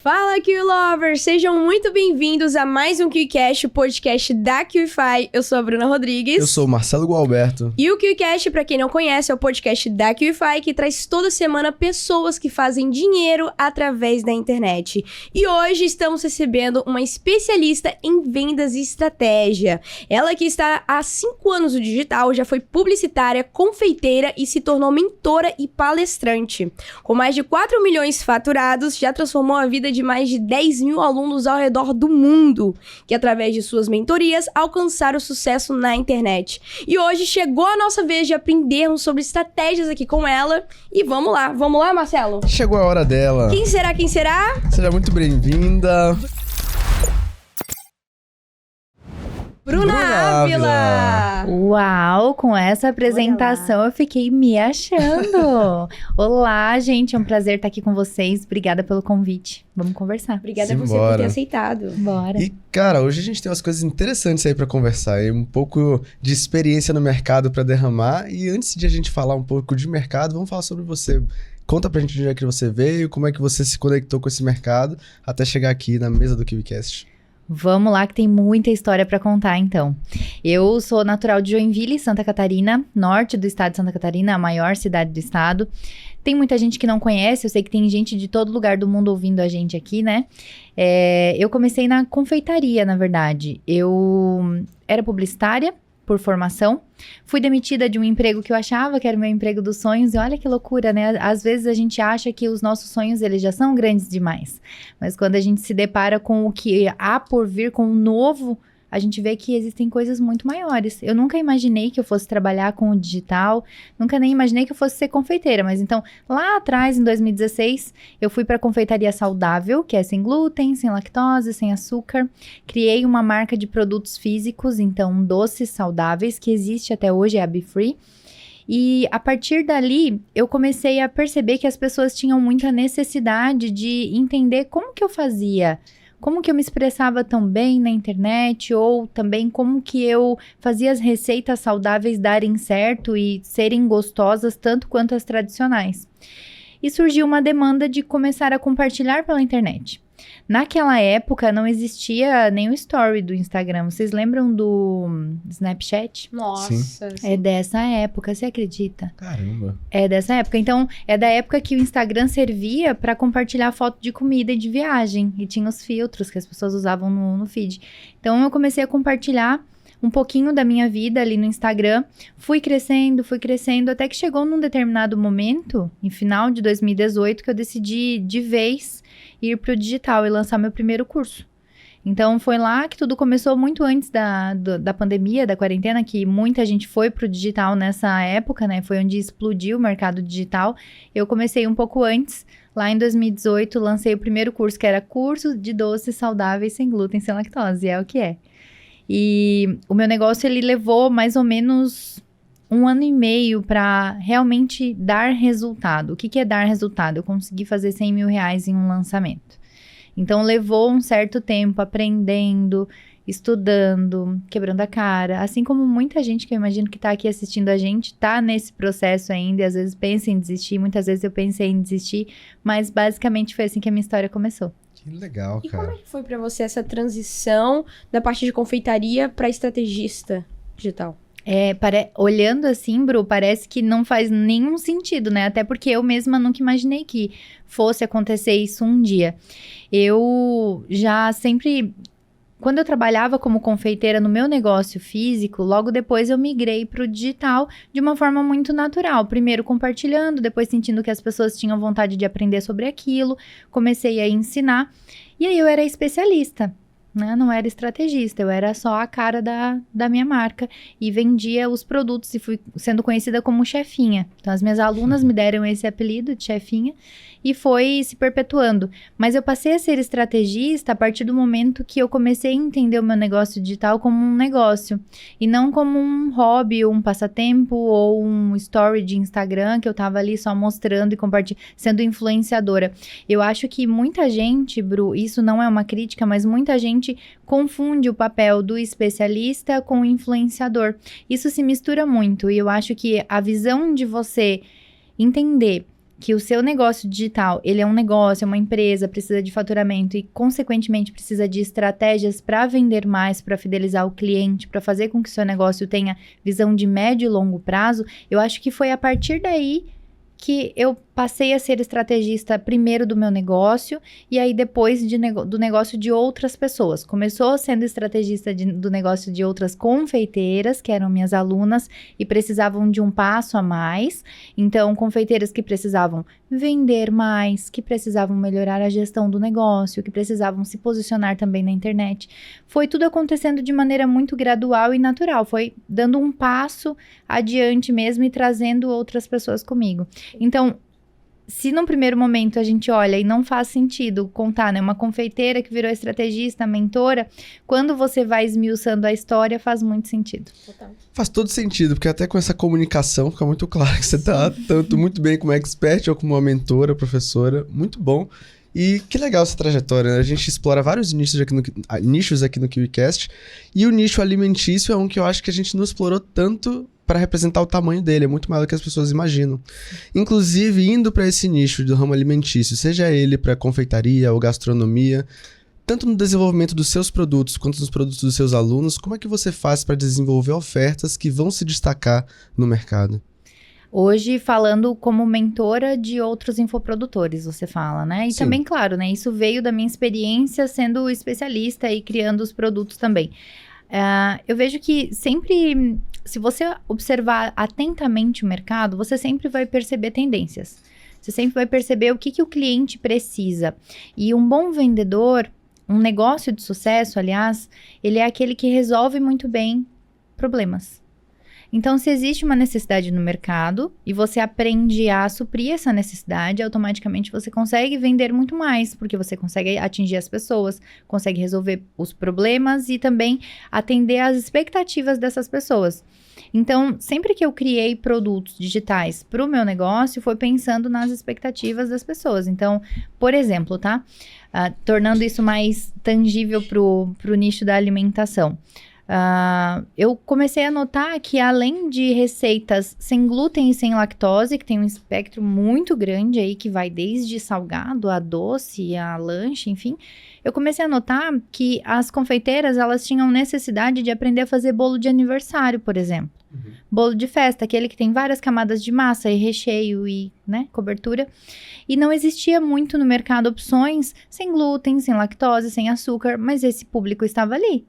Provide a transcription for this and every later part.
Fala, Kiwi Lovers! Sejam muito bem-vindos a mais um KiwiCast, o podcast da KiwiFi. Eu sou a Bruna Rodrigues. Eu sou o Marcelo Gualberto. E o KiwiCast, pra quem não conhece, é o podcast da KiwiFi que traz toda semana pessoas que fazem dinheiro através da internet. E hoje estamos recebendo uma especialista em vendas e estratégia. Ela que está há 5 anos no digital, já foi publicitária, confeiteira e se tornou mentora e palestrante. Com mais de 4 milhões faturados, já transformou a vida de mais de 10 mil alunos ao redor do mundo, que através de suas mentorias alcançaram o sucesso na internet. E hoje chegou a nossa vez de aprendermos sobre estratégias aqui com ela. E vamos lá, Marcelo? Chegou a hora dela. Quem será? Seja muito bem-vinda. Bruna Ávila! Uau, com essa apresentação eu fiquei me achando. Olá, gente, é um prazer estar aqui com vocês. Obrigada pelo convite. Vamos conversar. Obrigada a você por ter aceitado. Bora. E, cara, hoje a gente tem umas coisas interessantes aí pra conversar. E um pouco de experiência no mercado pra derramar. E antes de a gente falar um pouco de mercado, vamos falar sobre você. Conta pra gente de onde é que você veio, como é que você se conectou com esse mercado até chegar aqui na mesa do KiwiCast. Vamos lá que tem muita história para contar, então. Eu sou natural de Joinville, Santa Catarina, norte do estado de Santa Catarina, a maior cidade do estado. Tem muita gente que não conhece, eu sei que tem gente de todo lugar do mundo ouvindo a gente aqui, né? Eu comecei na confeitaria, na verdade. Eu era publicitária por formação. Fui demitida de um emprego que eu achava que era o meu emprego dos sonhos. E olha que loucura, né? Às vezes a gente acha que os nossos sonhos, eles já são grandes demais. Mas quando a gente se depara com o que há por vir, com o novo, a gente vê que existem coisas muito maiores. Eu nunca imaginei que eu fosse trabalhar com o digital, nunca nem imaginei que eu fosse ser confeiteira. Mas então, lá atrás, em 2016, eu fui para a confeitaria saudável, que é sem glúten, sem lactose, sem açúcar. Criei uma marca de produtos físicos, então doces saudáveis, que existe até hoje, é a Be Free. E a partir dali, eu comecei a perceber que as pessoas tinham muita necessidade de entender como que eu fazia, como que eu me expressava tão bem na internet, ou também como que eu fazia as receitas saudáveis darem certo e serem gostosas tanto quanto as tradicionais. E surgiu uma demanda de começar a compartilhar pela internet. Naquela época não existia nem o story do Instagram. Vocês lembram do Snapchat? Nossa. Sim. É dessa época, você acredita? Caramba. É dessa época. Então, é da época que o Instagram servia para compartilhar foto de comida e de viagem. E tinha os filtros que as pessoas usavam no feed. Então, eu comecei a compartilhar um pouquinho da minha vida ali no Instagram. Fui crescendo, até que chegou num determinado momento, em final de 2018, que eu decidi de vez ir pro digital e lançar meu primeiro curso. Então, foi lá que tudo começou, muito antes da pandemia, da quarentena, que muita gente foi pro digital nessa época, né? Foi onde explodiu o mercado digital. Eu comecei um pouco antes, lá em 2018, lancei o primeiro curso, que era curso de doces saudáveis sem glúten, sem lactose, é o que é. E o meu negócio, ele levou mais ou menos 1 ano e meio para realmente dar resultado. O que é dar resultado? Eu consegui fazer 100 mil reais em um lançamento. Então, levou um certo tempo aprendendo, estudando, quebrando a cara. Assim como muita gente que eu imagino que tá aqui assistindo a gente, tá nesse processo ainda e às vezes pensa em desistir. Muitas vezes eu pensei em desistir, mas basicamente foi assim que a minha história começou. Que legal, E cara. como é que foi pra você essa transição da parte de confeitaria pra estrategista digital? Olhando assim, Bru, parece que não faz nenhum sentido, né? Até porque eu mesma nunca imaginei que fosse acontecer isso um dia. Eu já sempre... Quando eu trabalhava como confeiteira no meu negócio físico, logo depois eu migrei para o digital de uma forma muito natural. Primeiro compartilhando, depois sentindo que as pessoas tinham vontade de aprender sobre aquilo. Comecei a ensinar e aí eu era especialista, né? Não era estrategista, eu era só a cara da minha marca e vendia os produtos e fui sendo conhecida como chefinha. Então as minhas alunas me deram esse apelido de chefinha e foi se perpetuando. Mas eu passei a ser estrategista a partir do momento que eu comecei a entender o meu negócio digital como um negócio e não como um hobby, um passatempo ou um story de Instagram que eu tava ali só mostrando e compartilhando, sendo influenciadora. Eu acho que muita gente, Bru, isso não é uma crítica, mas muita gente confunde o papel do especialista com o influenciador. Isso se mistura muito e eu acho que a visão de você entender que o seu negócio digital, ele é um negócio, é uma empresa, precisa de faturamento e, consequentemente, precisa de estratégias para vender mais, para fidelizar o cliente, para fazer com que o seu negócio tenha visão de médio e longo prazo, eu acho que foi a partir daí que eu passei a ser estrategista primeiro do meu negócio e aí depois do negócio de outras pessoas. Começou sendo estrategista do negócio de outras confeiteiras, que eram minhas alunas e precisavam de um passo a mais. Então, confeiteiras que precisavam vender mais, que precisavam melhorar a gestão do negócio, que precisavam se posicionar também na internet. Foi tudo acontecendo de maneira muito gradual e natural. Foi dando um passo adiante mesmo e trazendo outras pessoas comigo. Então, se num primeiro momento a gente olha e não faz sentido contar, né? Uma confeiteira que virou estrategista, mentora, quando você vai esmiuçando a história, faz muito sentido. Total. Faz todo sentido, porque até com essa comunicação fica muito claro que você tá tanto muito bem como expert ou como uma mentora, professora. Muito bom. E que legal essa trajetória, né? A gente explora vários nichos aqui no KiwiCast. E o nicho alimentício é um que eu acho que a gente não explorou tanto para representar o tamanho dele, é muito maior do que as pessoas imaginam. Inclusive, indo para esse nicho do ramo alimentício, seja ele para confeitaria ou gastronomia, tanto no desenvolvimento dos seus produtos quanto nos produtos dos seus alunos, como é que você faz para desenvolver ofertas que vão se destacar no mercado? Hoje, falando como mentora de outros infoprodutores, você fala, né? E Sim. também, claro, né? Isso veio da minha experiência sendo especialista e criando os produtos também. Eu vejo que sempre, se você observar atentamente o mercado, você sempre vai perceber tendências. Você sempre vai perceber o que o cliente precisa. E um bom vendedor, um negócio de sucesso, aliás, ele é aquele que resolve muito bem problemas. Então, se existe uma necessidade no mercado e você aprende a suprir essa necessidade, automaticamente você consegue vender muito mais, porque você consegue atingir as pessoas, consegue resolver os problemas e também atender às expectativas dessas pessoas. Então, sempre que eu criei produtos digitais para o meu negócio, foi pensando nas expectativas das pessoas. Então, por exemplo, tá? Tornando isso mais tangível para o nicho da alimentação. Eu comecei a notar que além de receitas sem glúten e sem lactose, que tem um espectro muito grande aí, que vai desde salgado a doce, a lanche, enfim, eu comecei a notar que as confeiteiras, elas tinham necessidade de aprender a fazer bolo de aniversário, por exemplo. Uhum. Bolo de festa, aquele que tem várias camadas de massa e recheio e, né, cobertura. E não existia muito no mercado opções sem glúten, sem lactose, sem açúcar, mas esse público estava ali.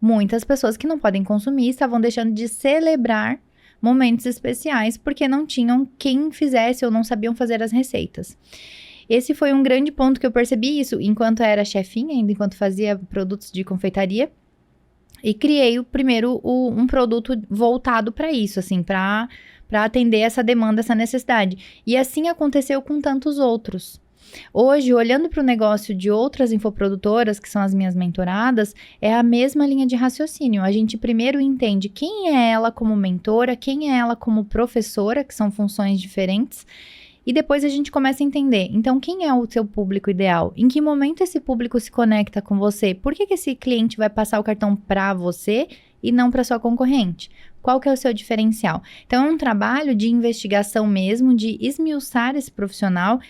Muitas pessoas que não podem consumir estavam deixando de celebrar momentos especiais porque não tinham quem fizesse ou não sabiam fazer as receitas. Esse foi um grande ponto que eu percebi isso enquanto era chefinha, ainda enquanto fazia produtos de confeitaria. E criei um produto voltado para isso, assim, para atender essa demanda, essa necessidade. E assim aconteceu com tantos outros. Hoje, olhando para o negócio de outras infoprodutoras, que são as minhas mentoradas, é a mesma linha de raciocínio. A gente primeiro entende quem é ela como mentora, quem é ela como professora, que são funções diferentes, e depois a gente começa a entender, então, quem é o seu público ideal? Em que momento esse público se conecta com você? Por que esse cliente vai passar o cartão para você e não para sua concorrente? Qual que é o seu diferencial? Então, é um trabalho de investigação mesmo, de esmiuçar esse profissional.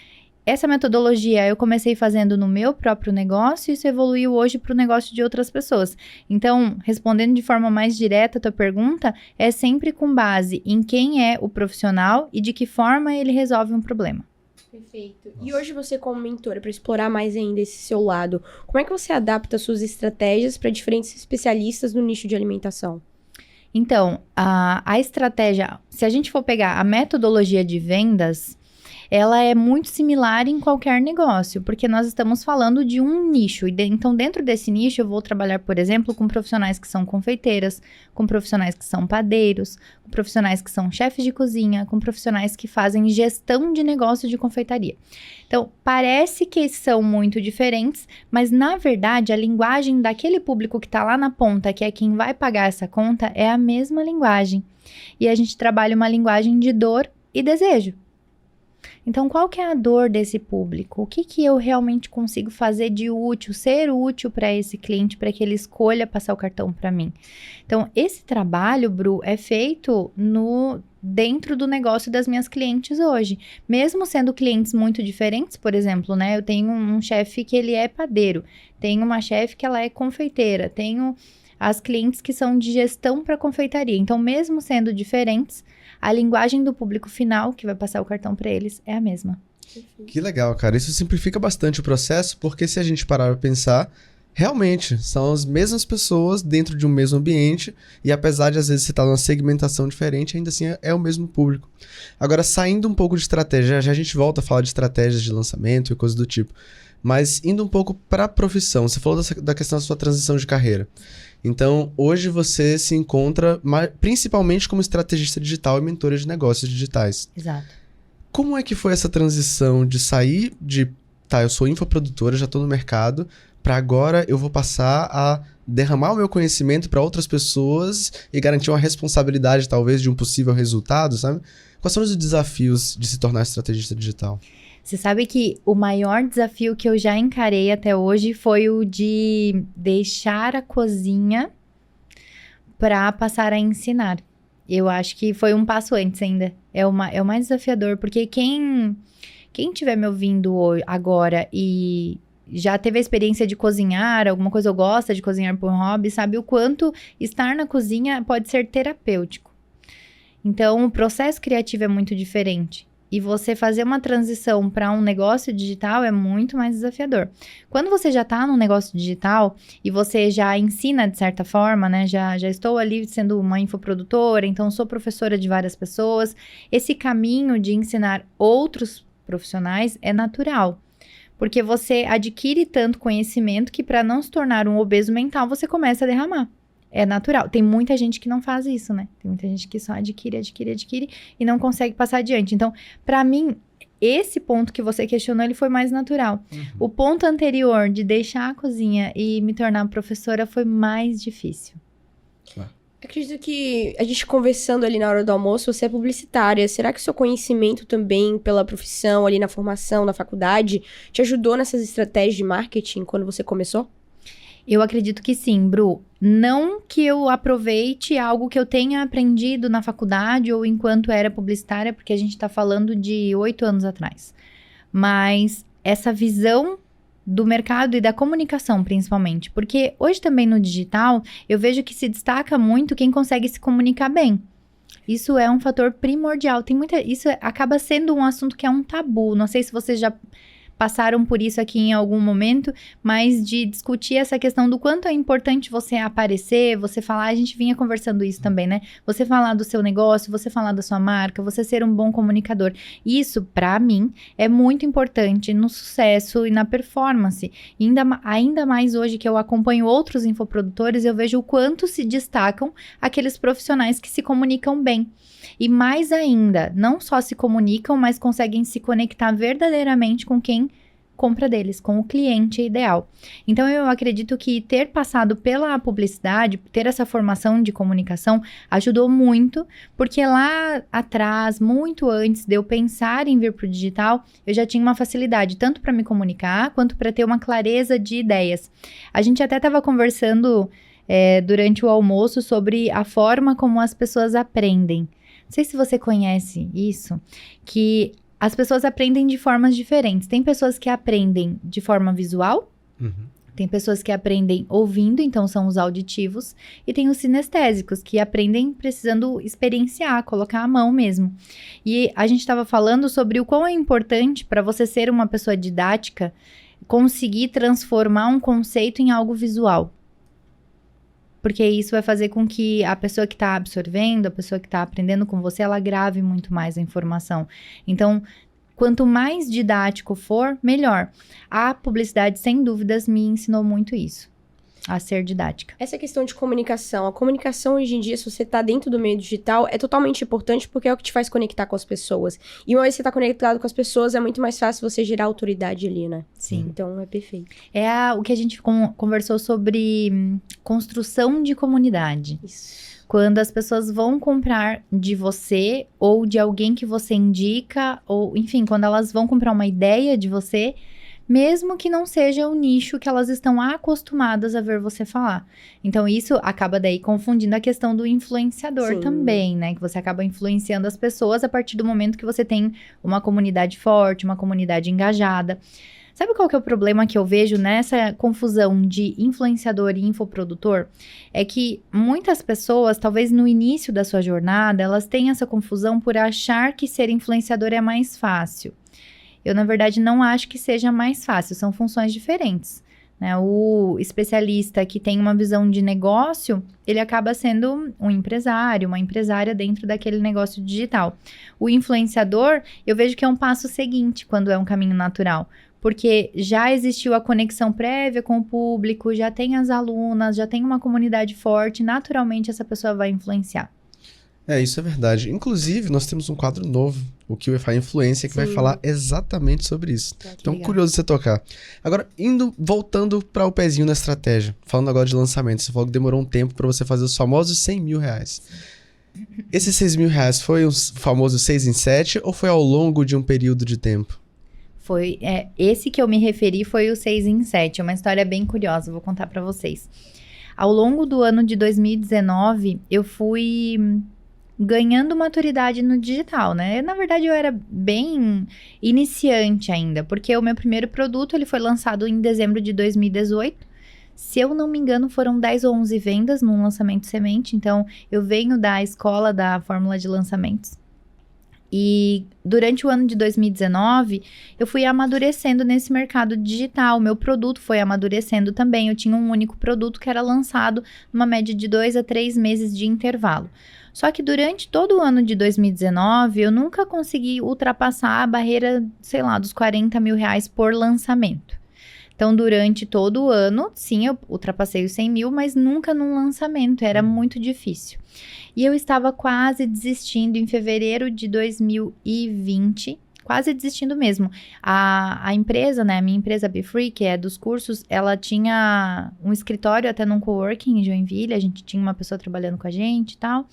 Essa metodologia eu comecei fazendo no meu próprio negócio e isso evoluiu hoje para o negócio de outras pessoas. Então, respondendo de forma mais direta a tua pergunta, é sempre com base em quem é o profissional e de que forma ele resolve um problema. Perfeito. E hoje você, como mentora, para explorar mais ainda esse seu lado, como é que você adapta suas estratégias para diferentes especialistas no nicho de alimentação? Então, a estratégia, se a gente for pegar a metodologia de vendas, ela é muito similar em qualquer negócio, porque nós estamos falando de um nicho. Então, dentro desse nicho, eu vou trabalhar, por exemplo, com profissionais que são confeiteiras, com profissionais que são padeiros, com profissionais que são chefes de cozinha, com profissionais que fazem gestão de negócio de confeitaria. Então, parece que são muito diferentes, mas, na verdade, a linguagem daquele público que está lá na ponta, que é quem vai pagar essa conta, é a mesma linguagem. E a gente trabalha uma linguagem de dor e desejo. Então, qual que é a dor desse público? O que eu realmente consigo fazer de útil, ser útil para esse cliente, para que ele escolha passar o cartão para mim? Então, esse trabalho, Bru, é feito dentro do negócio das minhas clientes hoje. Mesmo sendo clientes muito diferentes, por exemplo, né? Eu tenho um chefe que ele é padeiro, tenho uma chefe que ela é confeiteira, tenho as clientes que são de gestão para confeitaria. Então, mesmo sendo diferentes, a linguagem do público final, que vai passar o cartão para eles, é a mesma. Que legal, cara. Isso simplifica bastante o processo, porque se a gente parar pra pensar, realmente são as mesmas pessoas dentro de um mesmo ambiente, e apesar de às vezes você estar numa segmentação diferente, ainda assim é o mesmo público. Agora, saindo um pouco de estratégia, já a gente volta a falar de estratégias de lançamento e coisas do tipo, mas indo um pouco para a profissão, você falou da questão da sua transição de carreira. Então, hoje você se encontra principalmente como estrategista digital e mentora de negócios digitais. Exato. Como é que foi essa transição de sair de, eu sou infoprodutora, já estou no mercado, para agora eu vou passar a derramar o meu conhecimento para outras pessoas e garantir uma responsabilidade, talvez, de um possível resultado, sabe? Quais são os desafios de se tornar estrategista digital? Você sabe que o maior desafio que eu já encarei até hoje foi o de deixar a cozinha para passar a ensinar. Eu acho que foi um passo antes ainda. É o mais desafiador, porque quem estiver me ouvindo agora e já teve a experiência de cozinhar, alguma coisa ou gosta de cozinhar por hobby, sabe o quanto estar na cozinha pode ser terapêutico. Então, o processo criativo é muito diferente. E você fazer uma transição para um negócio digital é muito mais desafiador. Quando você já está no negócio digital e você já ensina de certa forma, né? Já estou ali sendo uma infoprodutora, então sou professora de várias pessoas. Esse caminho de ensinar outros profissionais é natural. Porque você adquire tanto conhecimento que para não se tornar um obeso mental, você começa a derramar. É natural. Tem muita gente que não faz isso, né? Tem muita gente que só adquire e não consegue passar adiante. Então, para mim, esse ponto que você questionou, ele foi mais natural. Uhum. O ponto anterior de deixar a cozinha e me tornar professora foi mais difícil. Acredito que a gente conversando ali na hora do almoço, você é publicitária. Será que o seu conhecimento também pela profissão, ali na formação, na faculdade, te ajudou nessas estratégias de marketing quando você começou? Eu acredito que sim, Bru. Não que eu aproveite algo que eu tenha aprendido na faculdade ou enquanto era publicitária, porque a gente está falando de 8 anos atrás. Mas essa visão do mercado e da comunicação, principalmente. Porque hoje também no digital, eu vejo que se destaca muito quem consegue se comunicar bem. Isso é um fator primordial. Isso acaba sendo um assunto que é um tabu. Não sei se vocês já passaram por isso aqui em algum momento, mas de discutir essa questão do quanto é importante você aparecer, você falar, a gente vinha conversando isso também, né? Você falar do seu negócio, você falar da sua marca, você ser um bom comunicador. Isso, pra mim, é muito importante no sucesso e na performance. E ainda mais hoje que eu acompanho outros infoprodutores, eu vejo o quanto se destacam aqueles profissionais que se comunicam bem. E mais ainda, não só se comunicam, mas conseguem se conectar verdadeiramente com quem compra deles, com o cliente ideal. Então, eu acredito que ter passado pela publicidade, ter essa formação de comunicação, ajudou muito, porque lá atrás, muito antes de eu pensar em vir para o digital, eu já tinha uma facilidade, tanto para me comunicar, quanto para ter uma clareza de ideias. A gente até estava conversando durante o almoço sobre a forma como as pessoas aprendem. Não sei se você conhece isso, que as pessoas aprendem de formas diferentes. Tem pessoas que aprendem de forma visual, tem pessoas que aprendem ouvindo, então são os auditivos, e tem os sinestésicos, que aprendem precisando experienciar, colocar a mão mesmo. E a gente estava falando sobre o quão é importante para você ser uma pessoa didática, conseguir transformar um conceito em algo visual. Porque isso vai fazer com que a pessoa que está absorvendo, a pessoa que está aprendendo com você, ela grave muito mais a informação. Então, quanto mais didático for, melhor. A publicidade, sem dúvidas, me ensinou muito isso, a ser didática. Essa questão de comunicação. A comunicação hoje em dia, se você tá dentro do meio digital, é totalmente importante porque é o que te faz conectar com as pessoas. E uma vez que você tá conectado com as pessoas, é muito mais fácil você gerar autoridade ali, né? Sim. Então, é perfeito. É o que a gente conversou sobre construção de comunidade. Isso. Quando as pessoas vão comprar de você ou de alguém que você indica, ou enfim, quando elas vão comprar uma ideia de você, mesmo que não seja o nicho que elas estão acostumadas a ver você falar. Então, isso acaba daí confundindo a questão do influenciador também, né? Que você acaba influenciando as pessoas a partir do momento que você tem uma comunidade forte, uma comunidade engajada. Sabe qual que é o problema que eu vejo nessa confusão de influenciador e infoprodutor? É que muitas pessoas, talvez no início da sua jornada, elas têm essa confusão por achar que ser influenciador é mais fácil. Eu, na verdade, não acho que seja mais fácil, são funções diferentes, né? O especialista que tem uma visão de negócio, ele acaba sendo um empresário, uma empresária dentro daquele negócio digital. O influenciador, eu vejo que é um passo seguinte, quando é um caminho natural. Porque já existiu a conexão prévia com o público, já tem as alunas, já tem uma comunidade forte, naturalmente essa pessoa vai influenciar. Isso é verdade. Inclusive, nós temos um quadro novo, o QFI Influência, que vai falar exatamente sobre isso. Então, legal. Curioso você tocar. Agora, voltando para o pezinho na estratégia, falando agora de lançamento, você falou que demorou um tempo para você fazer os famosos 100 mil reais. Esses 6 mil reais foi o famoso 6 em 7 ou foi ao longo de um período de tempo? Esse que eu me referi foi o 6 em 7, uma história bem curiosa, vou contar para vocês. Ao longo do ano de 2019, eu fui ganhando maturidade no digital, né? Na verdade, eu era bem iniciante ainda, porque o meu primeiro produto ele foi lançado em dezembro de 2018. Se eu não me engano, foram 10 ou 11 vendas num lançamento semente, então eu venho da escola da fórmula de lançamentos. E durante o ano de 2019, eu fui amadurecendo nesse mercado digital. Meu produto foi amadurecendo também. Eu tinha um único produto que era lançado numa média de 2 a 3 meses de intervalo. Só que durante todo o ano de 2019, eu nunca consegui ultrapassar a barreira, sei lá, dos 40 mil reais por lançamento. Então, durante todo o ano, sim, eu ultrapassei os 100 mil, mas nunca num lançamento. Era muito difícil. E eu estava quase desistindo em fevereiro de 2020, quase desistindo mesmo. A empresa, né, a minha empresa BeFree, que é dos cursos, ela tinha um escritório até num coworking em Joinville, a gente tinha uma pessoa trabalhando com a gente e tal.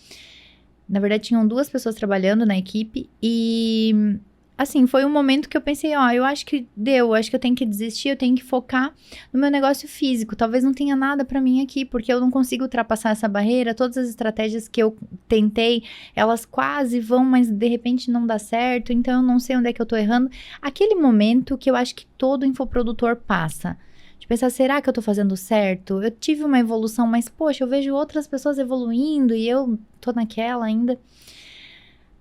Na verdade, tinham 2 pessoas trabalhando na equipe e... Assim, foi um momento que eu pensei, eu acho que deu, acho que eu tenho que desistir, eu tenho que focar no meu negócio físico. Talvez não tenha nada pra mim aqui, porque eu não consigo ultrapassar essa barreira. Todas as estratégias que eu tentei, elas quase vão, mas de repente não dá certo, então eu não sei onde é que eu tô errando. Aquele momento que eu acho que todo infoprodutor passa. De pensar, será que eu tô fazendo certo? Eu tive uma evolução, mas poxa, eu vejo outras pessoas evoluindo e eu tô naquela ainda.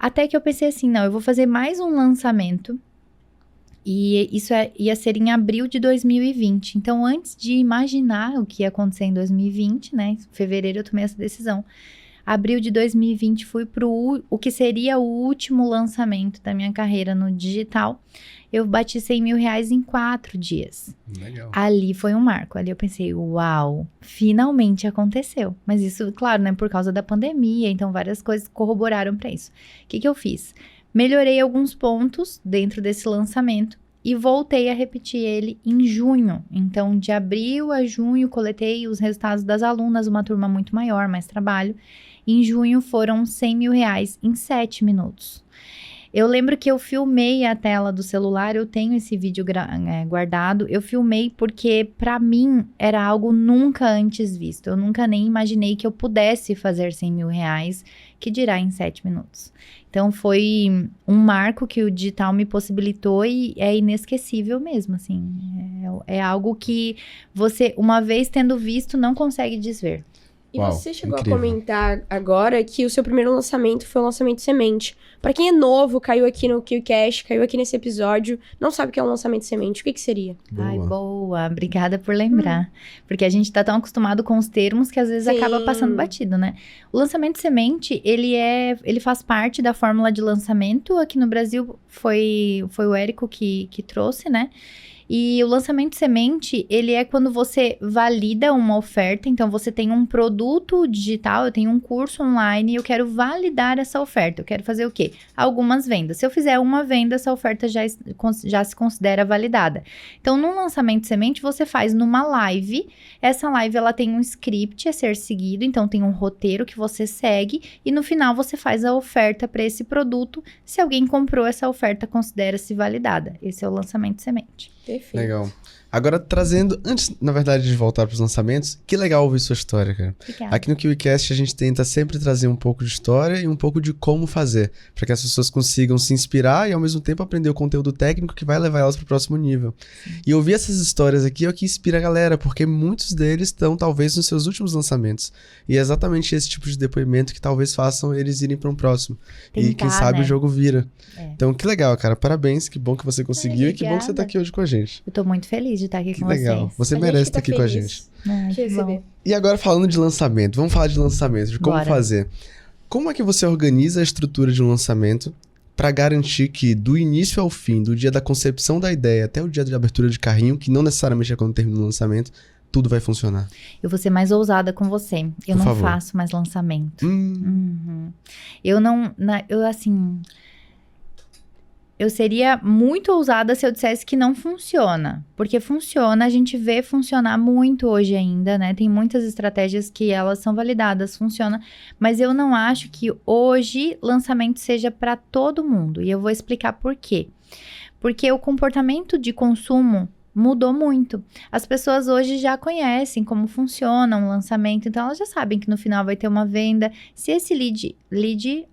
Até que eu pensei assim, não, eu vou fazer mais um lançamento e isso ia ser em abril de 2020. Então, antes de imaginar o que ia acontecer em 2020, né, em fevereiro eu tomei essa decisão. Abril de 2020 fui pro o que seria o último lançamento da minha carreira no digital. Eu bati 100 mil reais em 4 dias. Legal. Ali foi um marco. Ali eu pensei, uau, finalmente aconteceu. Mas isso, claro, né, por causa da pandemia, então várias coisas corroboraram para isso. O que eu fiz? Melhorei alguns pontos dentro desse lançamento e voltei a repetir ele em junho. Então, de abril a junho, coletei os resultados das alunas, uma turma muito maior, mais trabalho. Em junho foram 100 mil reais em 7 minutos. Eu lembro que eu filmei a tela do celular, eu tenho esse vídeo guardado. Eu filmei porque, pra mim, era algo nunca antes visto. Eu nunca nem imaginei que eu pudesse fazer 100 mil reais, que dirá em 7 minutos. Então, foi um marco que o digital me possibilitou e é inesquecível mesmo, assim. É algo que você, uma vez tendo visto, não consegue desver. E Uau, você chegou incrível. a comentar agora que o seu primeiro lançamento foi o lançamento semente. Pra quem é novo, caiu aqui no QCast, caiu aqui nesse episódio, não sabe o que é um lançamento semente, o que seria? Boa. Ai, boa. Obrigada por lembrar. Porque a gente tá tão acostumado com os termos que às vezes acaba passando batido, né? O lançamento semente, ele faz parte da fórmula de lançamento. Aqui no Brasil foi o Érico que trouxe, né? E o lançamento semente, ele é quando você valida uma oferta. Então, você tem um produto digital, eu tenho um curso online e eu quero validar essa oferta. Eu quero fazer o quê? Algumas vendas. Se eu fizer uma venda, essa oferta já se considera validada. Então, num lançamento semente, você faz numa live. Essa live, ela tem um script a ser seguido. Então, tem um roteiro que você segue. E no final, você faz a oferta para esse produto. Se alguém comprou essa oferta, considera-se validada. Esse é o lançamento semente. Perfeito. Legal. Agora, trazendo, antes, na verdade, de voltar para os lançamentos, que legal ouvir sua história, cara. Obrigada. Aqui no KiwiCast a gente tenta sempre trazer um pouco de história e um pouco de como fazer, para que as pessoas consigam se inspirar e, ao mesmo tempo, aprender o conteúdo técnico que vai levar elas para o próximo nível. Sim. E ouvir essas histórias aqui é o que inspira a galera, porque muitos deles estão, talvez, nos seus últimos lançamentos. E é exatamente esse tipo de depoimento que talvez façam eles irem para um próximo. Tentar, e quem sabe, né? O jogo vira. Então, que legal, cara. Parabéns, que bom que você conseguiu e que bom que você tá aqui hoje com a gente. Eu tô muito feliz de estar aqui com legal. vocês. Você merece estar aqui com a gente. Ai, que bom. E agora falando de lançamento, vamos falar de lançamento, de como fazer. Como é que você organiza a estrutura de um lançamento para garantir que do início ao fim, do dia da concepção da ideia até o dia de abertura de carrinho, que não necessariamente é quando termina o lançamento, tudo vai funcionar? Eu vou ser mais ousada com você. Eu não faço mais lançamento. Eu seria muito ousada se eu dissesse que não funciona. Porque funciona, a gente vê funcionar muito hoje ainda, né? Tem muitas estratégias que elas são validadas, funciona. Mas eu não acho que hoje lançamento seja para todo mundo. E eu vou explicar por quê. Porque o comportamento de consumo mudou muito. As pessoas hoje já conhecem como funciona um lançamento, então elas já sabem que no final vai ter uma venda. Se esse lead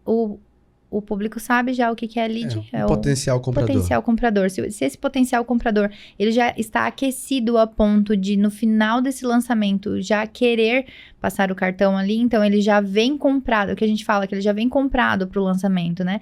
o público sabe já o que é lead. O potencial comprador. Potencial comprador. Se esse potencial comprador, ele já está aquecido a ponto de, no final desse lançamento, já querer passar o cartão ali, então ele já vem comprado, o que a gente fala, que ele já vem comprado para o lançamento, né?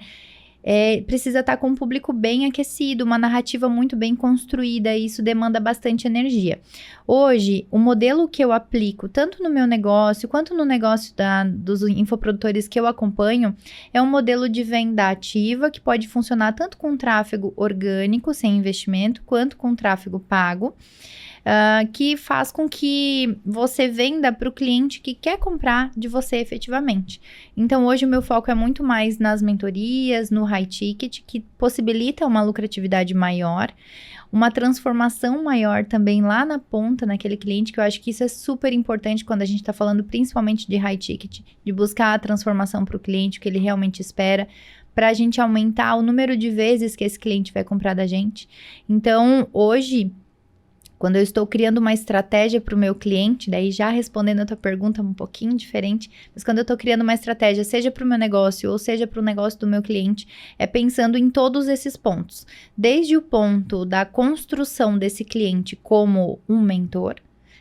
Precisa estar com um público bem aquecido, uma narrativa muito bem construída, e isso demanda bastante energia. Hoje, o modelo que eu aplico, tanto no meu negócio, quanto no negócio dos infoprodutores que eu acompanho, é um modelo de venda ativa, que pode funcionar tanto com tráfego orgânico, sem investimento, quanto com tráfego pago, que faz com que você venda para o cliente que quer comprar de você efetivamente. Então, hoje o meu foco é muito mais nas mentorias, no high ticket, que possibilita uma lucratividade maior, uma transformação maior também lá na ponta, naquele cliente, que eu acho que isso é super importante quando a gente está falando principalmente de high ticket, de buscar a transformação para o cliente, o que ele realmente espera, para a gente aumentar o número de vezes que esse cliente vai comprar da gente. Então, hoje, quando eu estou criando uma estratégia para o meu cliente, daí já respondendo a tua pergunta um pouquinho diferente, mas quando eu estou criando uma estratégia, seja para o meu negócio ou seja para o negócio do meu cliente, é pensando em todos esses pontos. Desde o ponto da construção desse cliente como um mentor.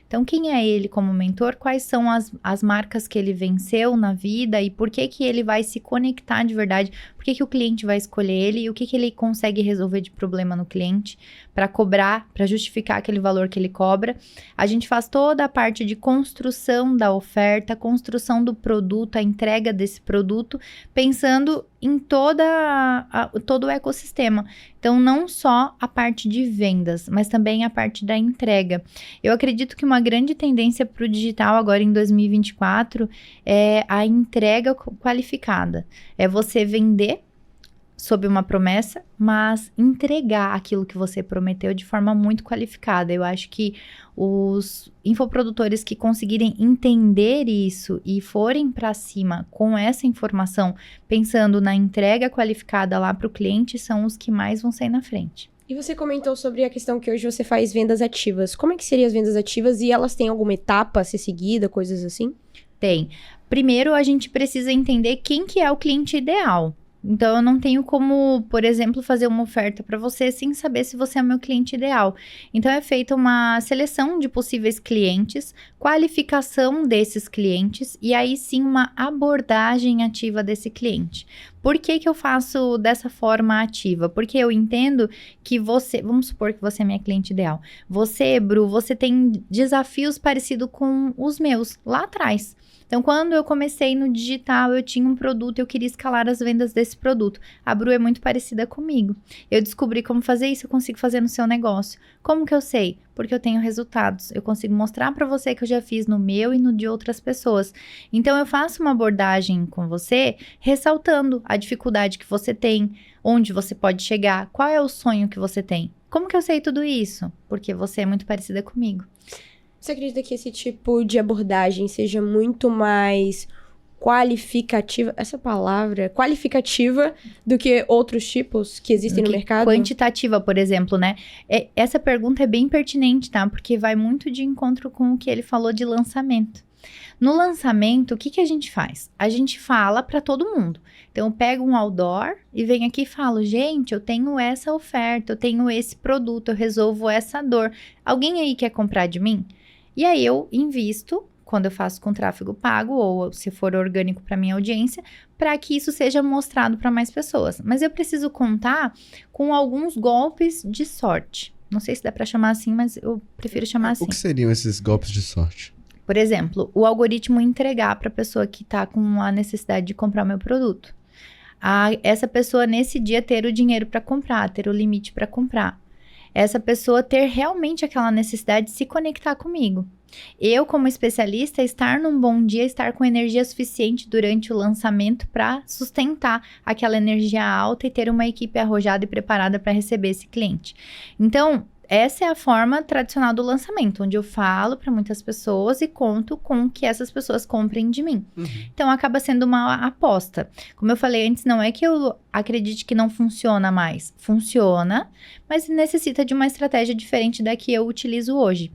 Então, quem é ele como mentor? Quais são as marcas que ele venceu na vida e por que ele vai se conectar de verdade? Por que o cliente vai escolher ele e o que ele consegue resolver de problema no cliente para cobrar, para justificar aquele valor que ele cobra. A gente faz toda a parte de construção da oferta, construção do produto, a entrega desse produto, pensando em todo o ecossistema. Então, não só a parte de vendas, mas também a parte da entrega. Eu acredito que uma grande tendência para o digital agora em 2024 é a entrega qualificada. É você vender sob uma promessa, mas entregar aquilo que você prometeu de forma muito qualificada. Eu acho que os infoprodutores que conseguirem entender isso e forem para cima com essa informação, pensando na entrega qualificada lá para o cliente, são os que mais vão sair na frente. E você comentou sobre a questão que hoje você faz vendas ativas. Como é que seriam as vendas ativas e elas têm alguma etapa a ser seguida, coisas assim? Tem. Primeiro, a gente precisa entender quem que é o cliente ideal. Então, eu não tenho como, por exemplo, fazer uma oferta para você sem saber se você é o meu cliente ideal. Então, é feita uma seleção de possíveis clientes, qualificação desses clientes e aí sim uma abordagem ativa desse cliente. Por que eu faço dessa forma ativa? Porque eu entendo que você, vamos supor que você é minha cliente ideal. Você, Bru, você tem desafios parecidos com os meus lá atrás. Então, quando eu comecei no digital, eu tinha um produto, eu queria escalar as vendas desse produto. A Bru é muito parecida comigo. Eu descobri como fazer isso, eu consigo fazer no seu negócio. Como que eu sei? Porque eu tenho resultados. Eu consigo mostrar para você que eu já fiz no meu e no de outras pessoas. Então, eu faço uma abordagem com você, ressaltando a dificuldade que você tem, onde você pode chegar, qual é o sonho que você tem. Como que eu sei tudo isso? Porque você é muito parecida comigo. Você acredita que esse tipo de abordagem seja muito mais qualificativa, essa palavra, qualificativa do que outros tipos que existem no mercado? Quantitativa, por exemplo, né? Essa pergunta é bem pertinente, tá? Porque vai muito de encontro com o que ele falou de lançamento. No lançamento, o que a gente faz? A gente fala para todo mundo. Então, eu pego um outdoor e venho aqui e falo, gente, eu tenho essa oferta, eu tenho esse produto, eu resolvo essa dor. Alguém aí quer comprar de mim? E aí, eu invisto, quando eu faço com tráfego pago, ou se for orgânico para minha audiência, para que isso seja mostrado para mais pessoas. Mas eu preciso contar com alguns golpes de sorte. Não sei se dá para chamar assim, mas eu prefiro chamar assim. O que seriam esses golpes de sorte? Por exemplo, o algoritmo entregar para a pessoa que está com a necessidade de comprar o meu produto. Essa pessoa, nesse dia, ter o dinheiro para comprar, ter o limite para comprar. Essa pessoa ter realmente aquela necessidade de se conectar comigo. Eu, como especialista, estar num bom dia, estar com energia suficiente durante o lançamento para sustentar aquela energia alta e ter uma equipe arrojada e preparada para receber esse cliente. Então, essa é a forma tradicional do lançamento, onde eu falo para muitas pessoas e conto com que essas pessoas comprem de mim. Então, acaba sendo uma aposta. Como eu falei antes, não é que eu acredite que não funciona mais. Funciona, mas necessita de uma estratégia diferente da que eu utilizo hoje.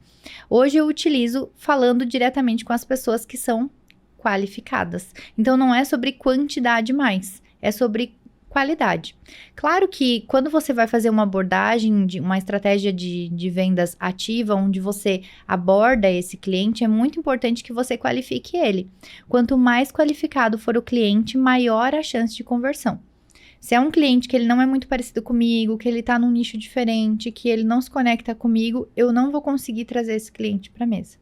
Hoje eu utilizo falando diretamente com as pessoas que são qualificadas. Então, não é sobre quantidade mais, é sobre qualidade. Claro que quando você vai fazer uma abordagem, uma estratégia de vendas ativa, onde você aborda esse cliente, é muito importante que você qualifique ele. Quanto mais qualificado for o cliente, maior a chance de conversão. Se é um cliente que ele não é muito parecido comigo, que ele está num nicho diferente, que ele não se conecta comigo, eu não vou conseguir trazer esse cliente para a mesa.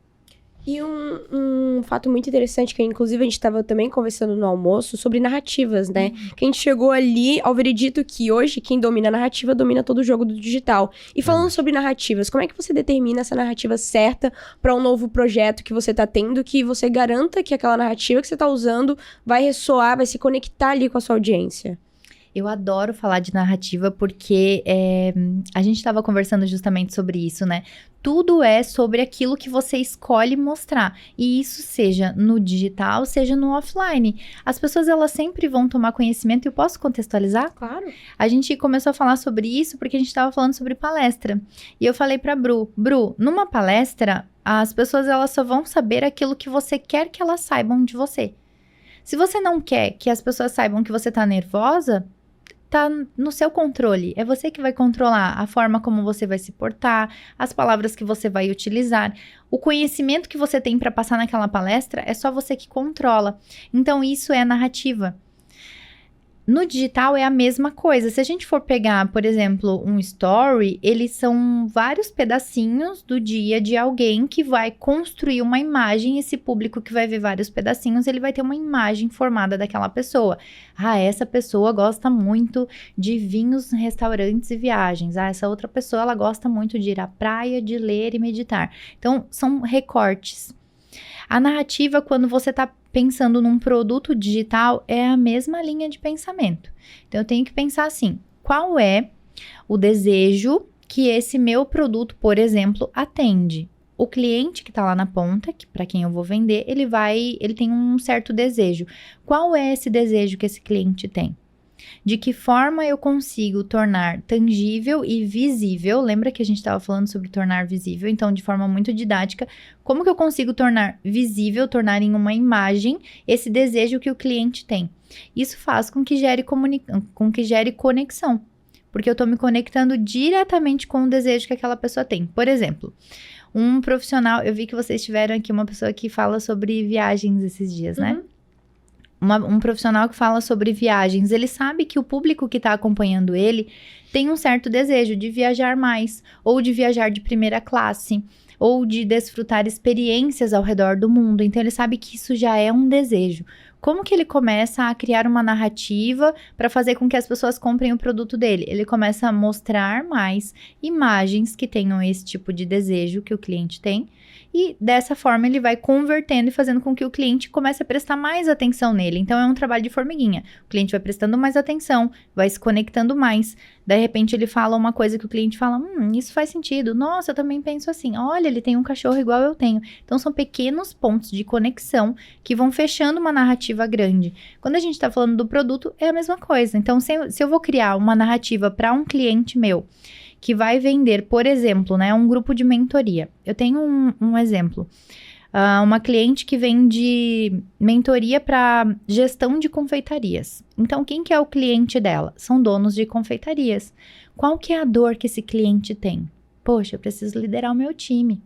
E um fato muito interessante, que inclusive a gente estava também conversando no almoço, sobre narrativas, né? Que a gente chegou ali ao veredito que hoje quem domina a narrativa domina todo o jogo do digital. E falando sobre narrativas, como é que você determina essa narrativa certa para um novo projeto que você está tendo, que você garanta que aquela narrativa que você está usando vai ressoar, vai se conectar ali com a sua audiência? Eu adoro falar de narrativa porque a gente estava conversando justamente sobre isso, né? Tudo é sobre aquilo que você escolhe mostrar. E isso seja no digital, seja no offline. As pessoas, elas sempre vão tomar conhecimento. E eu posso contextualizar? Claro. A gente começou a falar sobre isso porque a gente estava falando sobre palestra. E eu falei para Bru, numa palestra, as pessoas, elas só vão saber aquilo que você quer que elas saibam de você. Se você não quer que as pessoas saibam que você tá nervosa, tá no seu controle. É você que vai controlar a forma como você vai se portar, as palavras que você vai utilizar. O conhecimento que você tem para passar naquela palestra é só você que controla. Então, isso é narrativa. No digital é a mesma coisa. Se a gente for pegar, por exemplo, um story, eles são vários pedacinhos do dia de alguém que vai construir uma imagem. Esse público que vai ver vários pedacinhos, ele vai ter uma imagem formada daquela pessoa. Essa pessoa gosta muito de vinhos, restaurantes e viagens. Essa outra pessoa, ela gosta muito de ir à praia, de ler e meditar. Então, são recortes. A narrativa, quando você está pensando num produto digital, é a mesma linha de pensamento. Então, eu tenho que pensar assim, qual é o desejo que esse meu produto, por exemplo, atende? O cliente que está lá na ponta, que para quem eu vou vender, ele tem um certo desejo. Qual é esse desejo que esse cliente tem? De que forma eu consigo tornar tangível e visível? Lembra que a gente estava falando sobre tornar visível? Então, de forma muito didática, como que eu consigo tornar visível, tornar em uma imagem esse desejo que o cliente tem? Isso faz com que gere conexão, porque eu estou me conectando diretamente com o desejo que aquela pessoa tem. Por exemplo, um profissional, eu vi que vocês tiveram aqui uma pessoa que fala sobre viagens esses dias, né? Um profissional que fala sobre viagens, ele sabe que o público que está acompanhando ele tem um certo desejo de viajar mais, ou de viajar de primeira classe, ou de desfrutar experiências ao redor do mundo. Então, ele sabe que isso já é um desejo. Como que ele começa a criar uma narrativa para fazer com que as pessoas comprem o produto dele? Ele começa a mostrar mais imagens que tenham esse tipo de desejo que o cliente tem. E dessa forma ele vai convertendo e fazendo com que o cliente comece a prestar mais atenção nele. Então é um trabalho de formiguinha. O cliente vai prestando mais atenção, vai se conectando mais. De repente ele fala uma coisa que o cliente fala, isso faz sentido. Nossa, eu também penso assim. Olha, ele tem um cachorro igual eu tenho. Então são pequenos pontos de conexão que vão fechando uma narrativa narrativa grande. Quando a gente está falando do produto, é a mesma coisa. Então, se eu vou criar uma narrativa para um cliente meu, que vai vender, por exemplo, né, um grupo de mentoria. Eu tenho um exemplo. Uma cliente que vende mentoria para gestão de confeitarias. Então, quem que é o cliente dela? São donos de confeitarias. Qual que é a dor que esse cliente tem? Poxa, eu preciso liderar o meu time.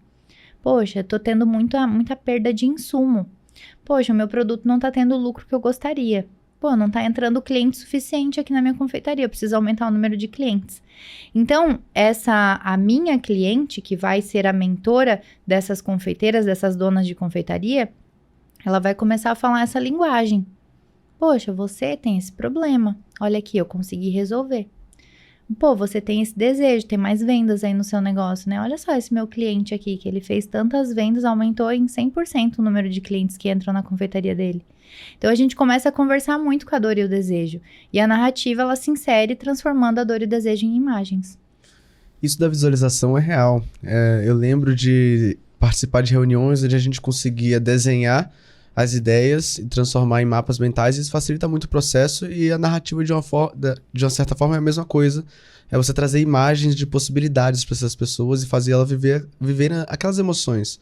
Poxa, eu tô tendo muita perda de insumo. Poxa, o meu produto não tá tendo o lucro que eu gostaria. Pô, não tá entrando cliente suficiente aqui na minha confeitaria, eu preciso aumentar o número de clientes. Então, a minha cliente, que vai ser a mentora dessas confeiteiras, dessas donas de confeitaria, ela vai começar a falar essa linguagem. Poxa, você tem esse problema. Olha aqui, eu consegui resolver. Pô, você tem esse desejo, tem mais vendas aí no seu negócio, né? Olha só esse meu cliente aqui, que ele fez tantas vendas, aumentou em 100% o número de clientes que entram na confeitaria dele. Então, a gente começa a conversar muito com a dor e o desejo. E a narrativa, ela se insere transformando a dor e o desejo em imagens. Isso da visualização é real. Eu lembro de participar de reuniões onde a gente conseguia desenhar as ideias e transformar em mapas mentais. Isso facilita muito o processo e a narrativa de uma certa forma é a mesma coisa. É você trazer imagens de possibilidades para essas pessoas e fazer elas viverem aquelas emoções.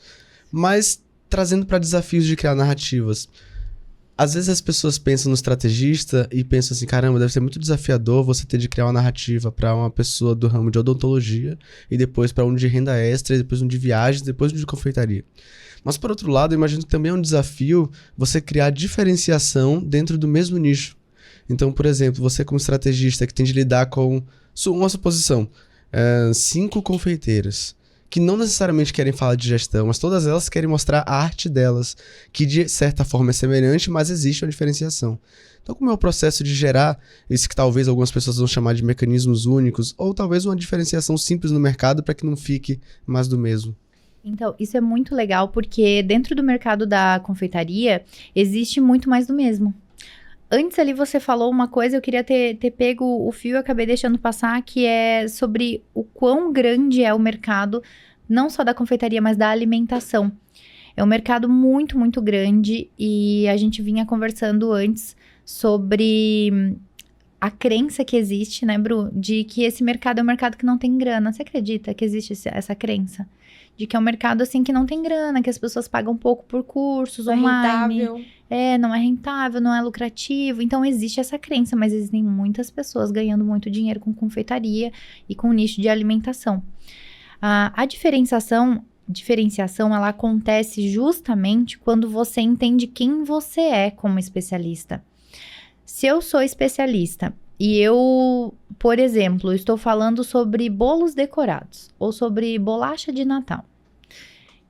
Mas trazendo para desafios de criar narrativas. Às vezes as pessoas pensam no estrategista e pensam assim, caramba, deve ser muito desafiador você ter de criar uma narrativa para uma pessoa do ramo de odontologia e depois para um de renda extra, e depois um de viagens, depois um de confeitaria. Mas por outro lado, eu imagino que também é um desafio você criar diferenciação dentro do mesmo nicho. Então, por exemplo, você como estrategista que tem de lidar com uma suposição, 5 confeiteiras, que não necessariamente querem falar de gestão, mas todas elas querem mostrar a arte delas, que de certa forma é semelhante, mas existe uma diferenciação. Então, como é o processo de gerar isso que talvez algumas pessoas vão chamar de mecanismos únicos, ou talvez uma diferenciação simples no mercado para que não fique mais do mesmo? Então, isso é muito legal, porque dentro do mercado da confeitaria, existe muito mais do mesmo. Antes ali você falou uma coisa, eu queria ter pego o fio e acabei deixando passar, que é sobre o quão grande é o mercado, não só da confeitaria, mas da alimentação. É um mercado muito, muito grande e a gente vinha conversando antes sobre a crença que existe, né, Bru, de que esse mercado é um mercado que não tem grana. Você acredita que existe essa crença? De que é um mercado, assim, que não tem grana, que as pessoas pagam pouco por cursos online. Rentável. Não é rentável, não é lucrativo. Então, existe essa crença, mas existem muitas pessoas ganhando muito dinheiro com confeitaria e com nicho de alimentação. A diferenciação, ela acontece justamente quando você entende quem você é como especialista. Se eu sou especialista e eu, por exemplo, estou falando sobre bolos decorados ou sobre bolacha de Natal,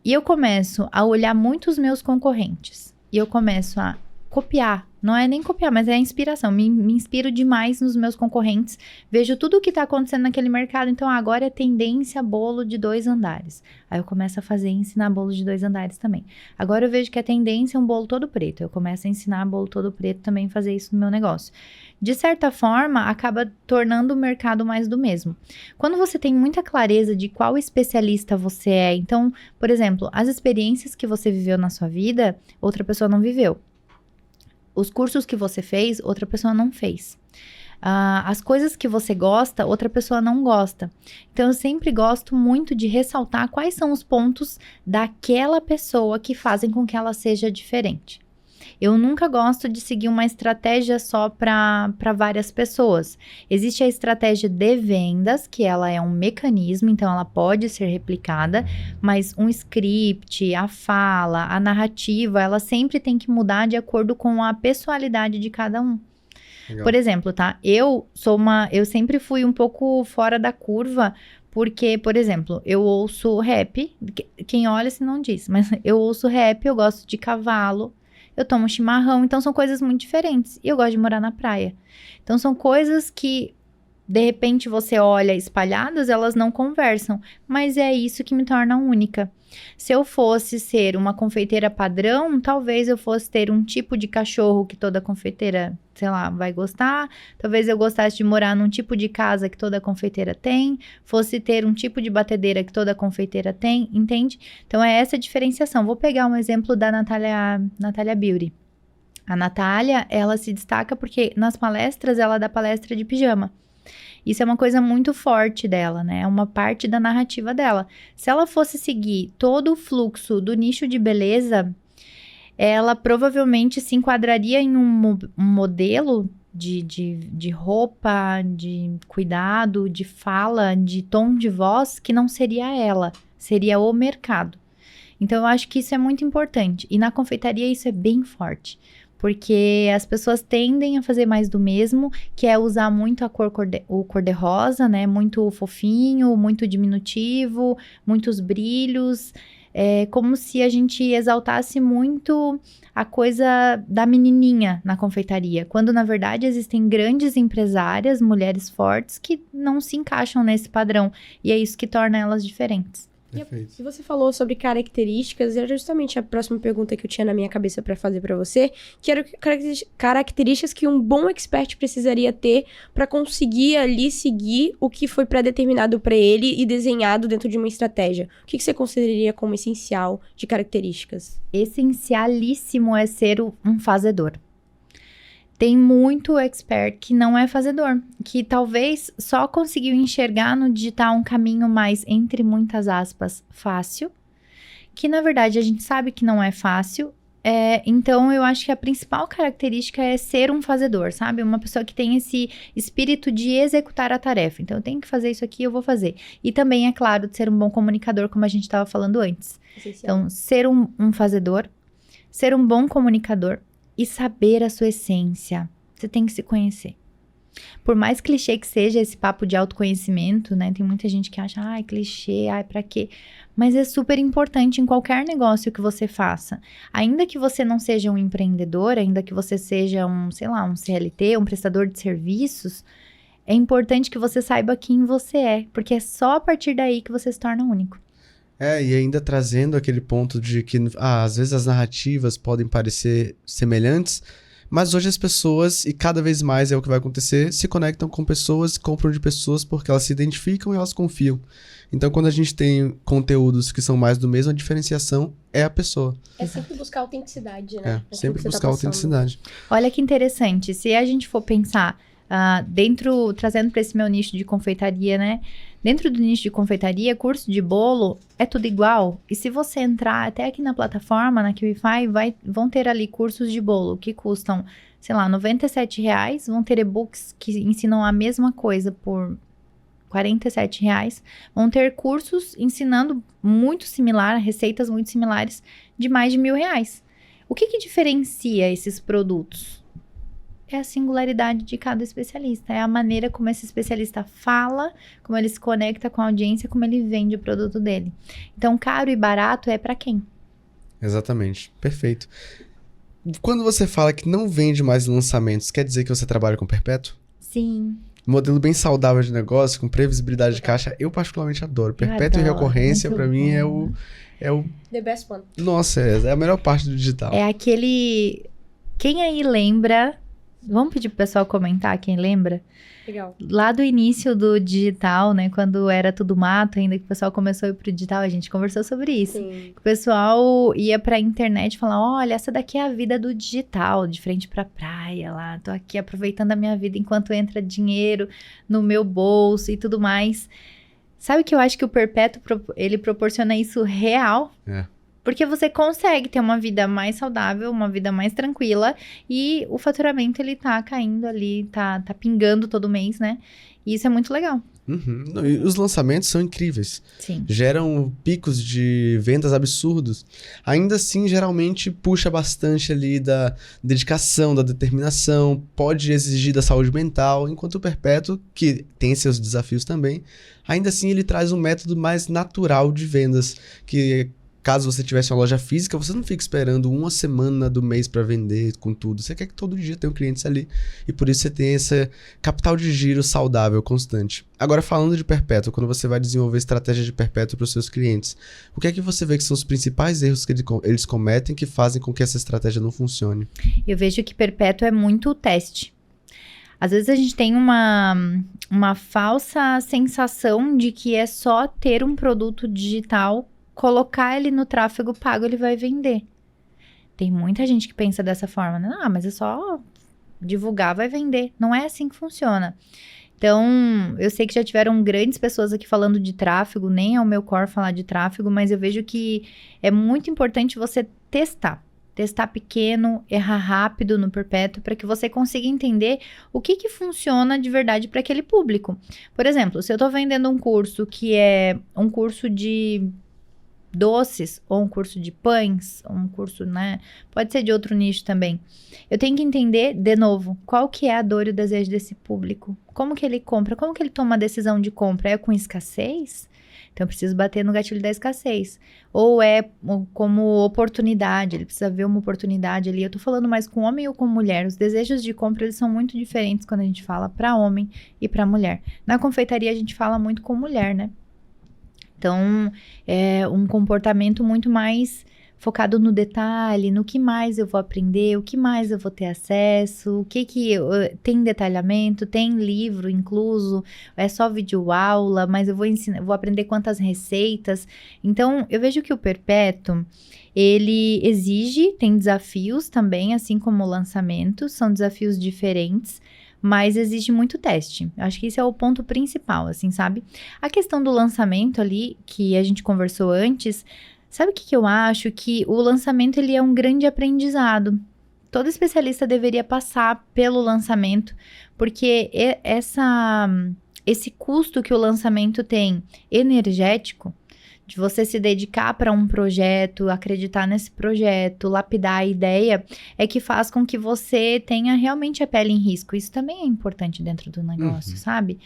e eu começo a olhar muito os meus concorrentes e eu começo a copiar, não é nem copiar, mas é a inspiração, me inspiro demais nos meus concorrentes, vejo tudo o que está acontecendo naquele mercado, então agora é tendência bolo de 2 andares, aí eu começo a fazer e ensinar bolo de 2 andares também. Agora eu vejo que a tendência é um bolo todo preto, eu começo a ensinar bolo todo preto também, fazer isso no meu negócio. De certa forma, acaba tornando o mercado mais do mesmo. Quando você tem muita clareza de qual especialista você é, então, por exemplo, as experiências que você viveu na sua vida, outra pessoa não viveu. Os cursos que você fez, outra pessoa não fez. As coisas que você gosta, outra pessoa não gosta. Então, eu sempre gosto muito de ressaltar quais são os pontos daquela pessoa que fazem com que ela seja diferente. Eu nunca gosto de seguir uma estratégia só para várias pessoas. Existe a estratégia de vendas, que ela é um mecanismo, então ela pode ser replicada, mas um script, a fala, a narrativa, ela sempre tem que mudar de acordo com a pessoalidade de cada um. Legal. Por exemplo, tá? Eu sempre fui um pouco fora da curva, porque, por exemplo, eu ouço rap, quem olha se não diz, mas eu ouço rap, eu gosto de cavalo, eu tomo chimarrão, então são coisas muito diferentes. E eu gosto de morar na praia. Então são coisas que, de repente, você olha espalhadas, elas não conversam. Mas é isso que me torna única. Se eu fosse ser uma confeiteira padrão, talvez eu fosse ter um tipo de cachorro que toda confeiteira, sei lá, vai gostar. Talvez eu gostasse de morar num tipo de casa que toda confeiteira tem. Fosse ter um tipo de batedeira que toda confeiteira tem, entende? Então é essa a diferenciação. Vou pegar um exemplo da Natália Beauty. A Natália, ela se destaca porque nas palestras, ela dá palestra de pijama. Isso é uma coisa muito forte dela, né? É uma parte da narrativa dela. Se ela fosse seguir todo o fluxo do nicho de beleza, ela provavelmente se enquadraria em um modelo de roupa, de cuidado, de fala, de tom de voz, que não seria ela, seria o mercado. Então, eu acho que isso é muito importante. E na confeitaria isso é bem forte. Porque as pessoas tendem a fazer mais do mesmo, que é usar muito o cor-de-rosa, né? Muito fofinho, muito diminutivo, muitos brilhos. É como se a gente exaltasse muito a coisa da menininha na confeitaria. Quando, na verdade, existem grandes empresárias, mulheres fortes, que não se encaixam nesse padrão. E é isso que torna elas diferentes. Perfeito. E você falou sobre características, era justamente a próxima pergunta que eu tinha na minha cabeça para fazer para você, que eram características que um bom expert precisaria ter para conseguir ali seguir o que foi pré-determinado para ele e desenhado dentro de uma estratégia. O que você consideraria como essencial de características? Essencialíssimo é ser um fazedor. Tem muito expert que não é fazedor, que talvez só conseguiu enxergar no digital um caminho mais, entre muitas aspas, fácil, que na verdade a gente sabe que não é fácil. Então eu acho que a principal característica é ser um fazedor, sabe? Uma pessoa que tem esse espírito de executar a tarefa. Então eu tenho que fazer isso aqui, eu vou fazer. E também, é claro, de ser um bom comunicador, como a gente estava falando antes. Essencial. Então, ser um fazedor, ser um bom comunicador, e saber a sua essência. Você tem que se conhecer. Por mais clichê que seja esse papo de autoconhecimento, né? Tem muita gente que acha, clichê, pra quê? Mas é super importante em qualquer negócio que você faça. Ainda que você não seja um empreendedor, ainda que você seja um CLT, um prestador de serviços, é importante que você saiba quem você é. Porque é só a partir daí que você se torna único. E ainda trazendo aquele ponto de que, às vezes as narrativas podem parecer semelhantes, mas hoje as pessoas, e cada vez mais é o que vai acontecer, se conectam com pessoas, compram de pessoas porque elas se identificam e elas confiam. Então, quando a gente tem conteúdos que são mais do mesmo, a diferenciação é a pessoa. É sempre buscar autenticidade, né? Sempre buscar autenticidade. Olha que interessante, se a gente for pensar, trazendo para esse meu nicho de confeitaria, né? Dentro do nicho de confeitaria, curso de bolo é tudo igual. E se você entrar até aqui na plataforma, na QIFI, vão ter ali cursos de bolo que custam, R$ 97. Vão ter e-books que ensinam a mesma coisa por R$ 47. Vão ter cursos ensinando muito similar, receitas muito similares, de mais de R$ 1.000. O que diferencia esses produtos? É a singularidade de cada especialista. É a maneira como esse especialista fala, como ele se conecta com a audiência, como ele vende o produto dele. Então, caro e barato é para quem? Exatamente. Perfeito. Quando você fala que não vende mais lançamentos, quer dizer que você trabalha com perpétuo? Sim. Modelo bem saudável de negócio, com previsibilidade de caixa, eu particularmente adoro. Perpétuo e recorrência, para mim, é o... The best one. Nossa, é a melhor parte do digital. É aquele... Quem aí lembra... Vamos pedir pro pessoal comentar quem lembra? Legal. Lá do início do digital, né? Quando era tudo mato ainda, que o pessoal começou a ir pro digital, a gente conversou sobre isso. Sim. O pessoal ia pra internet e falava, olha, essa daqui é a vida do digital, de frente pra praia lá. Tô aqui aproveitando a minha vida enquanto entra dinheiro no meu bolso e tudo mais. Sabe que eu acho que o Perpétuo, ele proporciona isso real? Porque você consegue ter uma vida mais saudável, uma vida mais tranquila e o faturamento, ele tá caindo ali, tá pingando todo mês, né? E isso é muito legal. Uhum. E os lançamentos são incríveis. Sim. Geram picos de vendas absurdos. Ainda assim, geralmente puxa bastante ali da dedicação, da determinação, pode exigir da saúde mental, enquanto o Perpétuo, que tem seus desafios também, ainda assim ele traz um método mais natural de vendas, que... Caso você tivesse uma loja física, você não fica esperando uma semana do mês para vender com tudo. Você quer que todo dia tenha clientes ali. E por isso você tem esse capital de giro saudável, constante. Agora, falando de Perpétuo, quando você vai desenvolver estratégia de Perpétuo para os seus clientes, o que é que você vê que são os principais erros que eles cometem que fazem com que essa estratégia não funcione? Eu vejo que Perpétuo é muito teste. Às vezes a gente tem uma falsa sensação de que é só ter um produto digital, colocar ele no tráfego pago, ele vai vender. Tem muita gente que pensa dessa forma, né? Ah, mas é só divulgar, vai vender. Não é assim que funciona. Então, eu sei que já tiveram grandes pessoas aqui falando de tráfego, nem é o meu core falar de tráfego, mas eu vejo que é muito importante você testar. Testar pequeno, errar rápido no perpétuo, para que você consiga entender o que funciona de verdade para aquele público. Por exemplo, se eu estou vendendo um curso que é um curso de doces, ou um curso de pães, ou um curso, né? Pode ser de outro nicho também. Eu tenho que entender, de novo, qual que é a dor e o desejo desse público. Como que ele compra? Como que ele toma a decisão de compra? É com escassez? Então, eu preciso bater no gatilho da escassez. Ou é como oportunidade, ele precisa ver uma oportunidade ali. Eu tô falando mais com homem ou com mulher. Os desejos de compra, eles são muito diferentes quando a gente fala para homem e para mulher. Na confeitaria, a gente fala muito com mulher, né? Então, é um comportamento muito mais focado no detalhe, no que mais eu vou aprender, o que mais eu vou ter acesso, tem detalhamento, tem livro incluso, é só videoaula, mas eu vou aprender quantas receitas. Então, eu vejo que o perpétuo, ele exige, tem desafios também, assim como o lançamento, são desafios diferentes, mas exige muito teste. Eu acho que esse é o ponto principal, assim, sabe? A questão do lançamento ali, que a gente conversou antes, sabe o que eu acho? Que o lançamento, ele é um grande aprendizado. Todo especialista deveria passar pelo lançamento, porque esse custo que o lançamento tem energético, de você se dedicar para um projeto, acreditar nesse projeto, lapidar a ideia, é que faz com que você tenha realmente a pele em risco. Isso também é importante dentro do negócio, sabe?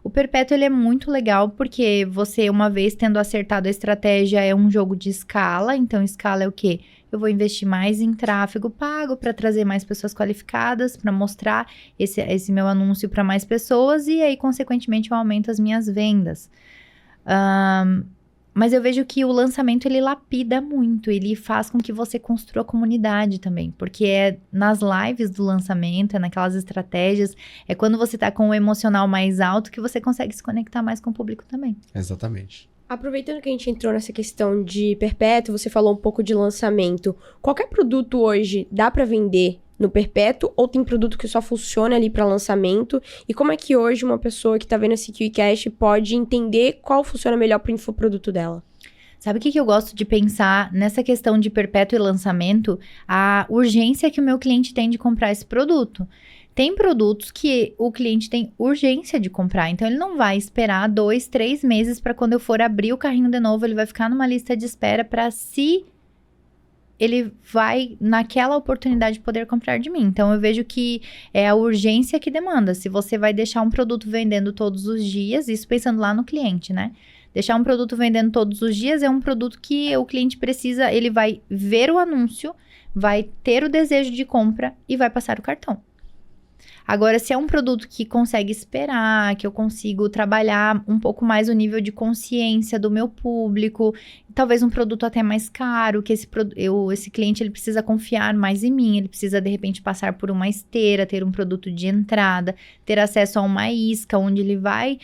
O perpétuo, ele é muito legal porque você, uma vez tendo acertado a estratégia, é um jogo de escala. Então, escala é o quê? Eu vou investir mais em tráfego pago para trazer mais pessoas qualificadas, para mostrar esse meu anúncio para mais pessoas e aí, consequentemente, eu aumento as minhas vendas. Mas eu vejo que o lançamento, ele lapida muito, ele faz com que você construa comunidade também, porque é nas lives do lançamento, é naquelas estratégias, é quando você tá com o emocional mais alto que você consegue se conectar mais com o público também. Exatamente. Aproveitando que a gente entrou nessa questão de perpétuo, você falou um pouco de lançamento. Qualquer produto hoje dá para vender no perpétuo ou tem produto que só funciona ali para lançamento? E como é que hoje uma pessoa que tá vendo esse QCast pode entender qual funciona melhor pro infoproduto dela? Sabe o que eu gosto de pensar nessa questão de perpétuo e lançamento? A urgência que o meu cliente tem de comprar esse produto. Tem produtos que o cliente tem urgência de comprar, então ele não vai esperar 2, 3 meses para quando eu for abrir o carrinho de novo, ele vai ficar numa lista de espera para ele vai, naquela oportunidade, poder comprar de mim. Então, eu vejo que é a urgência que demanda. Se você vai deixar um produto vendendo todos os dias, isso pensando lá no cliente, né? Deixar um produto vendendo todos os dias é um produto que o cliente precisa, ele vai ver o anúncio, vai ter o desejo de compra e vai passar o cartão. Agora, se é um produto que consegue esperar, que eu consigo trabalhar um pouco mais o nível de consciência do meu público, talvez um produto até mais caro, que esse cliente ele precisa confiar mais em mim, ele precisa, de repente, passar por uma esteira, ter um produto de entrada, ter acesso a uma isca, onde ele vai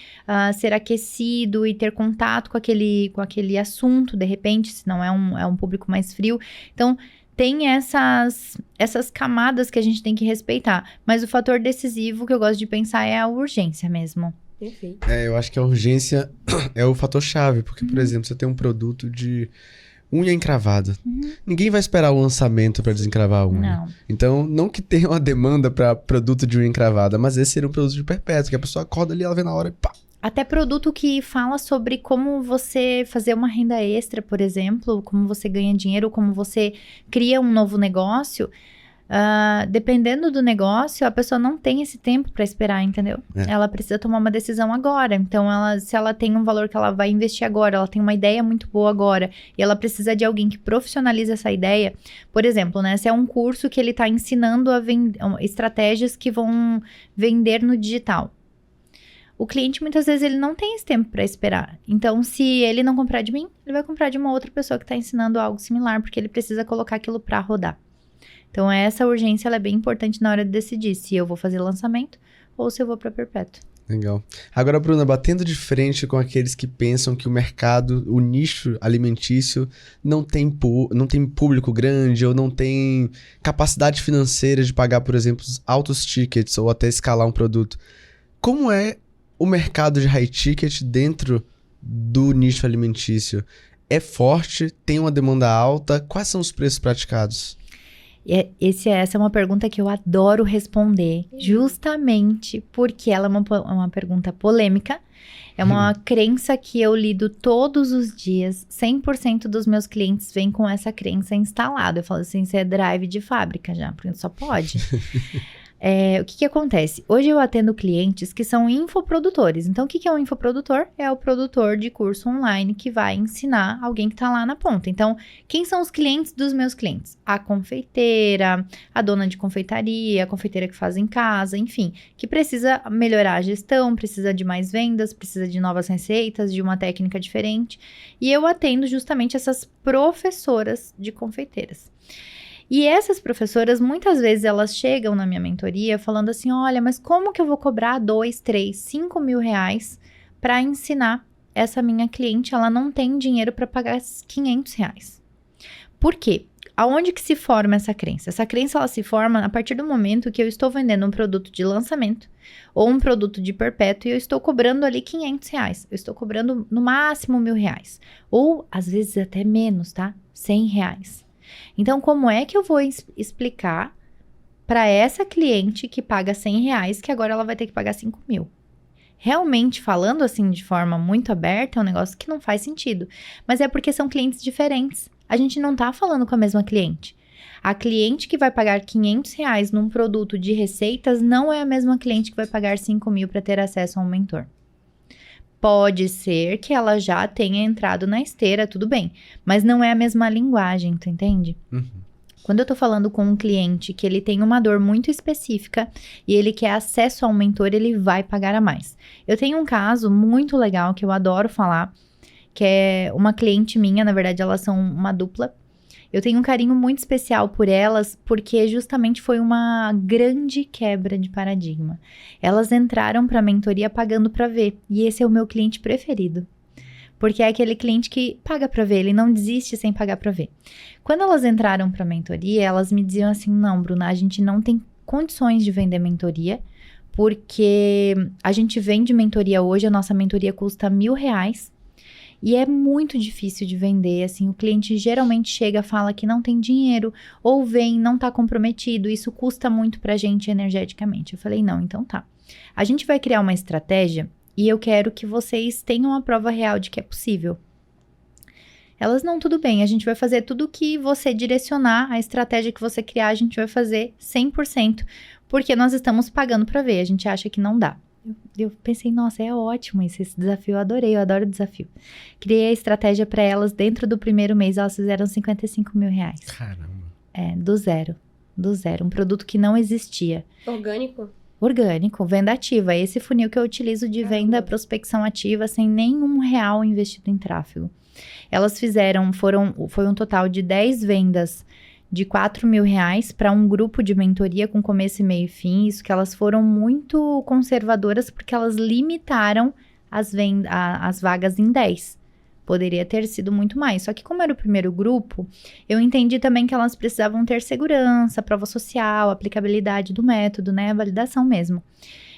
ser aquecido e ter contato com aquele assunto, de repente, se não é um público mais frio. Então, tem essas camadas que a gente tem que respeitar. Mas o fator decisivo que eu gosto de pensar é a urgência mesmo. Perfeito. Eu acho que a urgência é o fator chave. Porque, por exemplo, você tem um produto de unha encravada. Ninguém vai esperar o lançamento para desencravar a unha. Não. Então, não que tenha uma demanda para produto de unha encravada, mas esse seria um produto de perpétuo, que a pessoa acorda ali, ela vê na hora e pá. Até produto que fala sobre como você fazer uma renda extra, por exemplo, como você ganha dinheiro, como você cria um novo negócio. Dependendo do negócio, a pessoa não tem esse tempo para esperar, entendeu? Ela precisa tomar uma decisão agora. Então, se ela tem um valor que ela vai investir agora, ela tem uma ideia muito boa agora, e ela precisa de alguém que profissionalize essa ideia. Por exemplo, né? Se é um curso que ele está ensinando estratégias que vão vender no digital. O cliente, muitas vezes, ele não tem esse tempo para esperar. Então, se ele não comprar de mim, ele vai comprar de uma outra pessoa que está ensinando algo similar, porque ele precisa colocar aquilo para rodar. Então, essa urgência ela é bem importante na hora de decidir se eu vou fazer lançamento ou se eu vou para perpétuo. Legal. Agora, Bruna, batendo de frente com aqueles que pensam que o mercado, o nicho alimentício, não tem público grande ou não tem capacidade financeira de pagar, por exemplo, altos tickets ou até escalar um produto. Como é o mercado de high ticket dentro do nicho alimentício? É forte? Tem uma demanda alta? Quais são os preços praticados? Essa é uma pergunta que eu adoro responder, justamente porque ela é uma pergunta polêmica. É uma crença que eu lido todos os dias. 100% dos meus clientes vêm com essa crença instalada. Eu falo assim, isso é drive de fábrica já, porque só pode. O que acontece? Hoje eu atendo clientes que são infoprodutores. Então, o que é um infoprodutor? É o produtor de curso online que vai ensinar alguém que está lá na ponta. Então, quem são os clientes dos meus clientes? A confeiteira, a dona de confeitaria, a confeiteira que faz em casa, enfim, que precisa melhorar a gestão, precisa de mais vendas, precisa de novas receitas, de uma técnica diferente. E eu atendo justamente essas professoras de confeiteiras. E essas professoras, muitas vezes, elas chegam na minha mentoria falando assim, olha, mas como que eu vou cobrar 2, 3, 5 mil reais para ensinar essa minha cliente? Ela não tem dinheiro para pagar 500 reais. Por quê? Aonde que se forma essa crença? Essa crença, ela se forma a partir do momento que eu estou vendendo um produto de lançamento ou um produto de perpétuo e eu estou cobrando ali 500 reais. Eu estou cobrando no máximo 1.000 reais. Ou, às vezes, até menos, tá? 100 reais. Então, como é que eu vou explicar para essa cliente que paga 100 reais que agora ela vai ter que pagar 5 mil? Realmente, falando assim de forma muito aberta, é um negócio que não faz sentido. Mas é porque são clientes diferentes. A gente não tá falando com a mesma cliente. A cliente que vai pagar 500 reais num produto de receitas não é a mesma cliente que vai pagar 5 mil para ter acesso a um mentor. Pode ser que ela já tenha entrado na esteira, tudo bem. Mas não é a mesma linguagem, tu entende? Uhum. Quando eu tô falando com um cliente que ele tem uma dor muito específica e ele quer acesso a um mentor, ele vai pagar a mais. Eu tenho um caso muito legal que eu adoro falar, que é uma cliente minha, na verdade elas são uma dupla. Eu tenho um carinho muito especial por elas, porque justamente foi uma grande quebra de paradigma. Elas entraram para a mentoria pagando para ver, e esse é o meu cliente preferido. Porque é aquele cliente que paga para ver, ele não desiste sem pagar para ver. Quando elas entraram para a mentoria, elas me diziam assim, não, Bruna, a gente não tem condições de vender mentoria, porque a gente vende mentoria hoje, a nossa mentoria custa 1.000 reais, e é muito difícil de vender, assim, o cliente geralmente chega, fala que não tem dinheiro, ou vem, não tá comprometido, isso custa muito pra gente energeticamente. Eu falei, não, então tá. A gente vai criar uma estratégia e eu quero que vocês tenham a prova real de que é possível. Elas, não, tudo bem, a gente vai fazer tudo que você direcionar, a estratégia que você criar, a gente vai fazer 100%, porque nós estamos pagando pra ver, a gente acha que não dá. Eu pensei, nossa, é ótimo esse desafio, eu adorei, eu adoro o desafio. Criei a estratégia para elas, dentro do primeiro mês, elas fizeram 55 mil reais. Caramba. Do zero, um produto que não existia. Orgânico, venda ativa, esse funil que eu utilizo de venda, prospecção ativa, sem nenhum real investido em tráfego. Elas fizeram, foi um total de 10 vendas de 4 mil reais para um grupo de mentoria com começo, meio e fim. Isso que elas foram muito conservadoras porque elas limitaram as vagas em 10. Poderia ter sido muito mais. Só que como era o primeiro grupo, eu entendi também que elas precisavam ter segurança, prova social, aplicabilidade do método, né? Validação mesmo.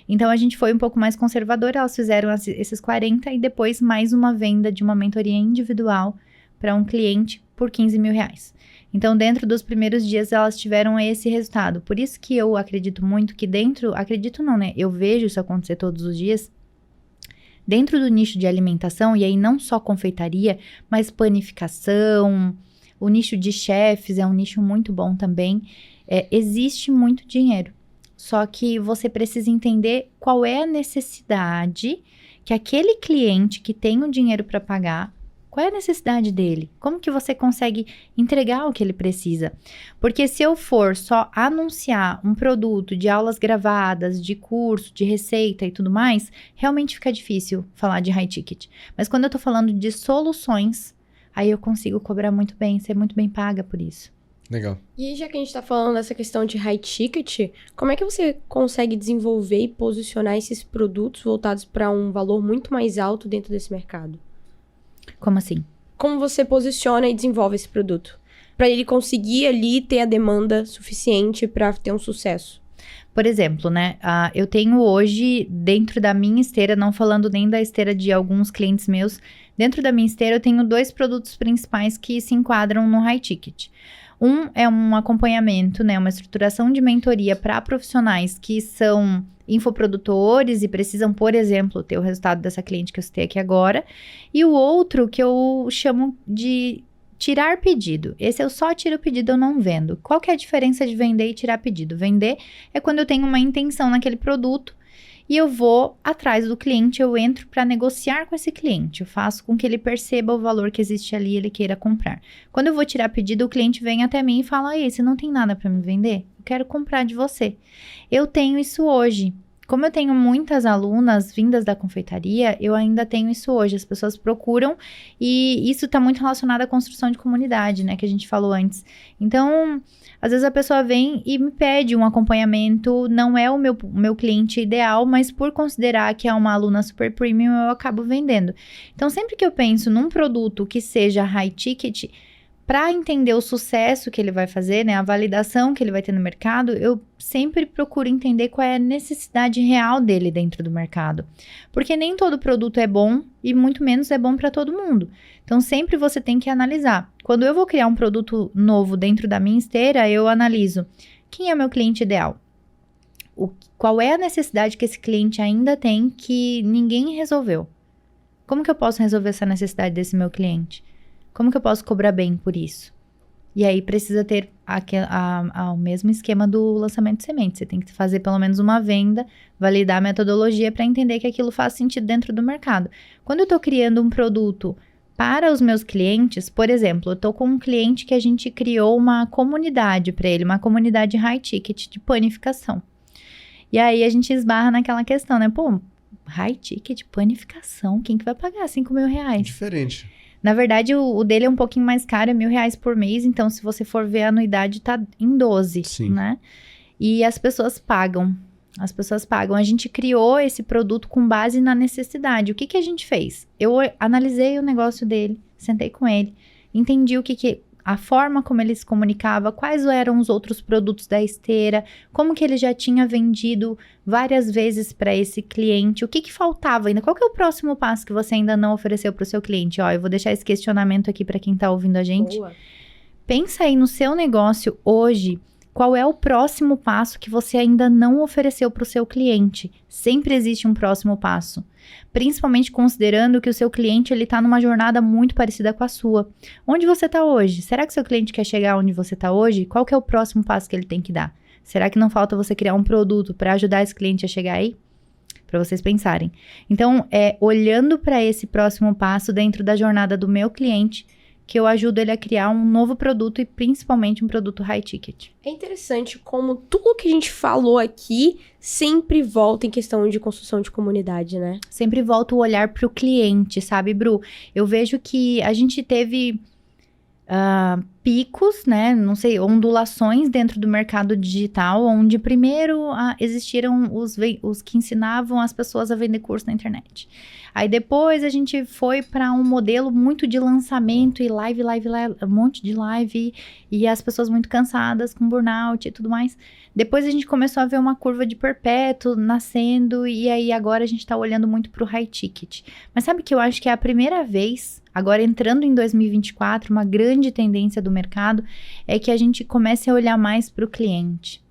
Então, a gente foi um pouco mais conservadora. Elas fizeram esses 40 e depois mais uma venda de uma mentoria individual para um cliente por 15 mil reais. Então, dentro dos primeiros dias, elas tiveram esse resultado. Por isso que eu acredito muito que acredito não, né? Eu vejo isso acontecer todos os dias. Dentro do nicho de alimentação, e aí não só confeitaria, mas panificação, o nicho de chefes é um nicho muito bom também. Existe muito dinheiro. Só que você precisa entender qual é a necessidade que aquele cliente que tem o dinheiro para pagar, qual é a necessidade dele? Como que você consegue entregar o que ele precisa? Porque se eu for só anunciar um produto de aulas gravadas, de curso, de receita e tudo mais, realmente fica difícil falar de high ticket. Mas quando eu tô falando de soluções, aí eu consigo cobrar muito bem, ser muito bem paga por isso. Legal. E já que a gente tá falando dessa questão de high ticket, como é que você consegue desenvolver e posicionar esses produtos voltados para um valor muito mais alto dentro desse mercado? Como assim? Como você posiciona e desenvolve esse produto? Para ele conseguir ali ter a demanda suficiente para ter um sucesso. Por exemplo, né? Eu tenho hoje, dentro da minha esteira, não falando nem da esteira de alguns clientes meus, dentro da minha esteira eu tenho 2 produtos principais que se enquadram no high ticket. Um é um acompanhamento, né? Uma estruturação de mentoria para profissionais que são infoprodutores e precisam, por exemplo, ter o resultado dessa cliente que eu citei aqui agora. E o outro que eu chamo de tirar pedido. Esse eu só tiro pedido, eu não vendo. Qual que é a diferença de vender e tirar pedido? Vender é quando eu tenho uma intenção naquele produto e eu vou atrás do cliente, eu entro para negociar com esse cliente. Eu faço com que ele perceba o valor que existe ali e ele queira comprar. Quando eu vou tirar pedido, o cliente vem até mim e fala: "Ei, você não tem nada para me vender? Eu quero comprar de você." Eu tenho isso hoje. Como eu tenho muitas alunas vindas da confeitaria, eu ainda tenho isso hoje. As pessoas procuram e isso está muito relacionado à construção de comunidade, né? Que a gente falou antes. Então, às vezes a pessoa vem e me pede um acompanhamento. Não é o meu cliente ideal, mas por considerar que é uma aluna super premium, eu acabo vendendo. Então, sempre que eu penso num produto que seja high ticket, para entender o sucesso que ele vai fazer, né, a validação que ele vai ter no mercado, eu sempre procuro entender qual é a necessidade real dele dentro do mercado. Porque nem todo produto é bom e muito menos é bom para todo mundo. Então, sempre você tem que analisar. Quando eu vou criar um produto novo dentro da minha esteira, eu analiso quem é meu cliente ideal. Qual é a necessidade que esse cliente ainda tem que ninguém resolveu? Como que eu posso resolver essa necessidade desse meu cliente? Como que eu posso cobrar bem por isso? E aí precisa ter o mesmo esquema do lançamento de semente. Você tem que fazer pelo menos uma venda, validar a metodologia para entender que aquilo faz sentido dentro do mercado. Quando eu estou criando um produto para os meus clientes, por exemplo, eu estou com um cliente que a gente criou uma comunidade para ele, uma comunidade high ticket de panificação. E aí a gente esbarra naquela questão, né? Pô, high ticket, panificação, quem que vai pagar R$5.000? Diferente. Na verdade, o dele é um pouquinho mais caro, é R$1.000 por mês. Então, se você for ver a anuidade, tá em 12, Sim. Né? E as pessoas pagam. A gente criou esse produto com base na necessidade. O que a gente fez? Eu analisei o negócio dele, sentei com ele, entendi a forma como ele se comunicava, quais eram os outros produtos da esteira, como que ele já tinha vendido várias vezes para esse cliente, o que faltava ainda, qual que é o próximo passo que você ainda não ofereceu para o seu cliente? Ó, eu vou deixar esse questionamento aqui para quem está ouvindo a gente. Boa. Pensa aí no seu negócio hoje, qual é o próximo passo que você ainda não ofereceu para o seu cliente? Sempre existe um próximo passo. Principalmente considerando que o seu cliente está numa jornada muito parecida com a sua. Onde você está hoje? Será que seu cliente quer chegar onde você está hoje? Qual que é o próximo passo que ele tem que dar? Será que não falta você criar um produto para ajudar esse cliente a chegar aí? Para vocês pensarem. Então, olhando para esse próximo passo dentro da jornada do meu cliente, que eu ajudo ele a criar um novo produto e principalmente um produto high ticket. É interessante como tudo que a gente falou aqui sempre volta em questão de construção de comunidade, né? Sempre volta o olhar para o cliente, sabe, Bru? Eu vejo que a gente teve picos, né? Não sei, ondulações dentro do mercado digital, onde primeiro existiram os que ensinavam as pessoas a vender curso na internet. Aí depois a gente foi para um modelo muito de lançamento e live, um monte de live e as pessoas muito cansadas com burnout e tudo mais. Depois a gente começou a ver uma curva de perpétuo nascendo e aí agora a gente tá olhando muito pro high ticket. Mas sabe que eu acho que é a primeira vez, agora entrando em 2024, uma grande tendência do mercado é que a gente comece a olhar mais pro cliente.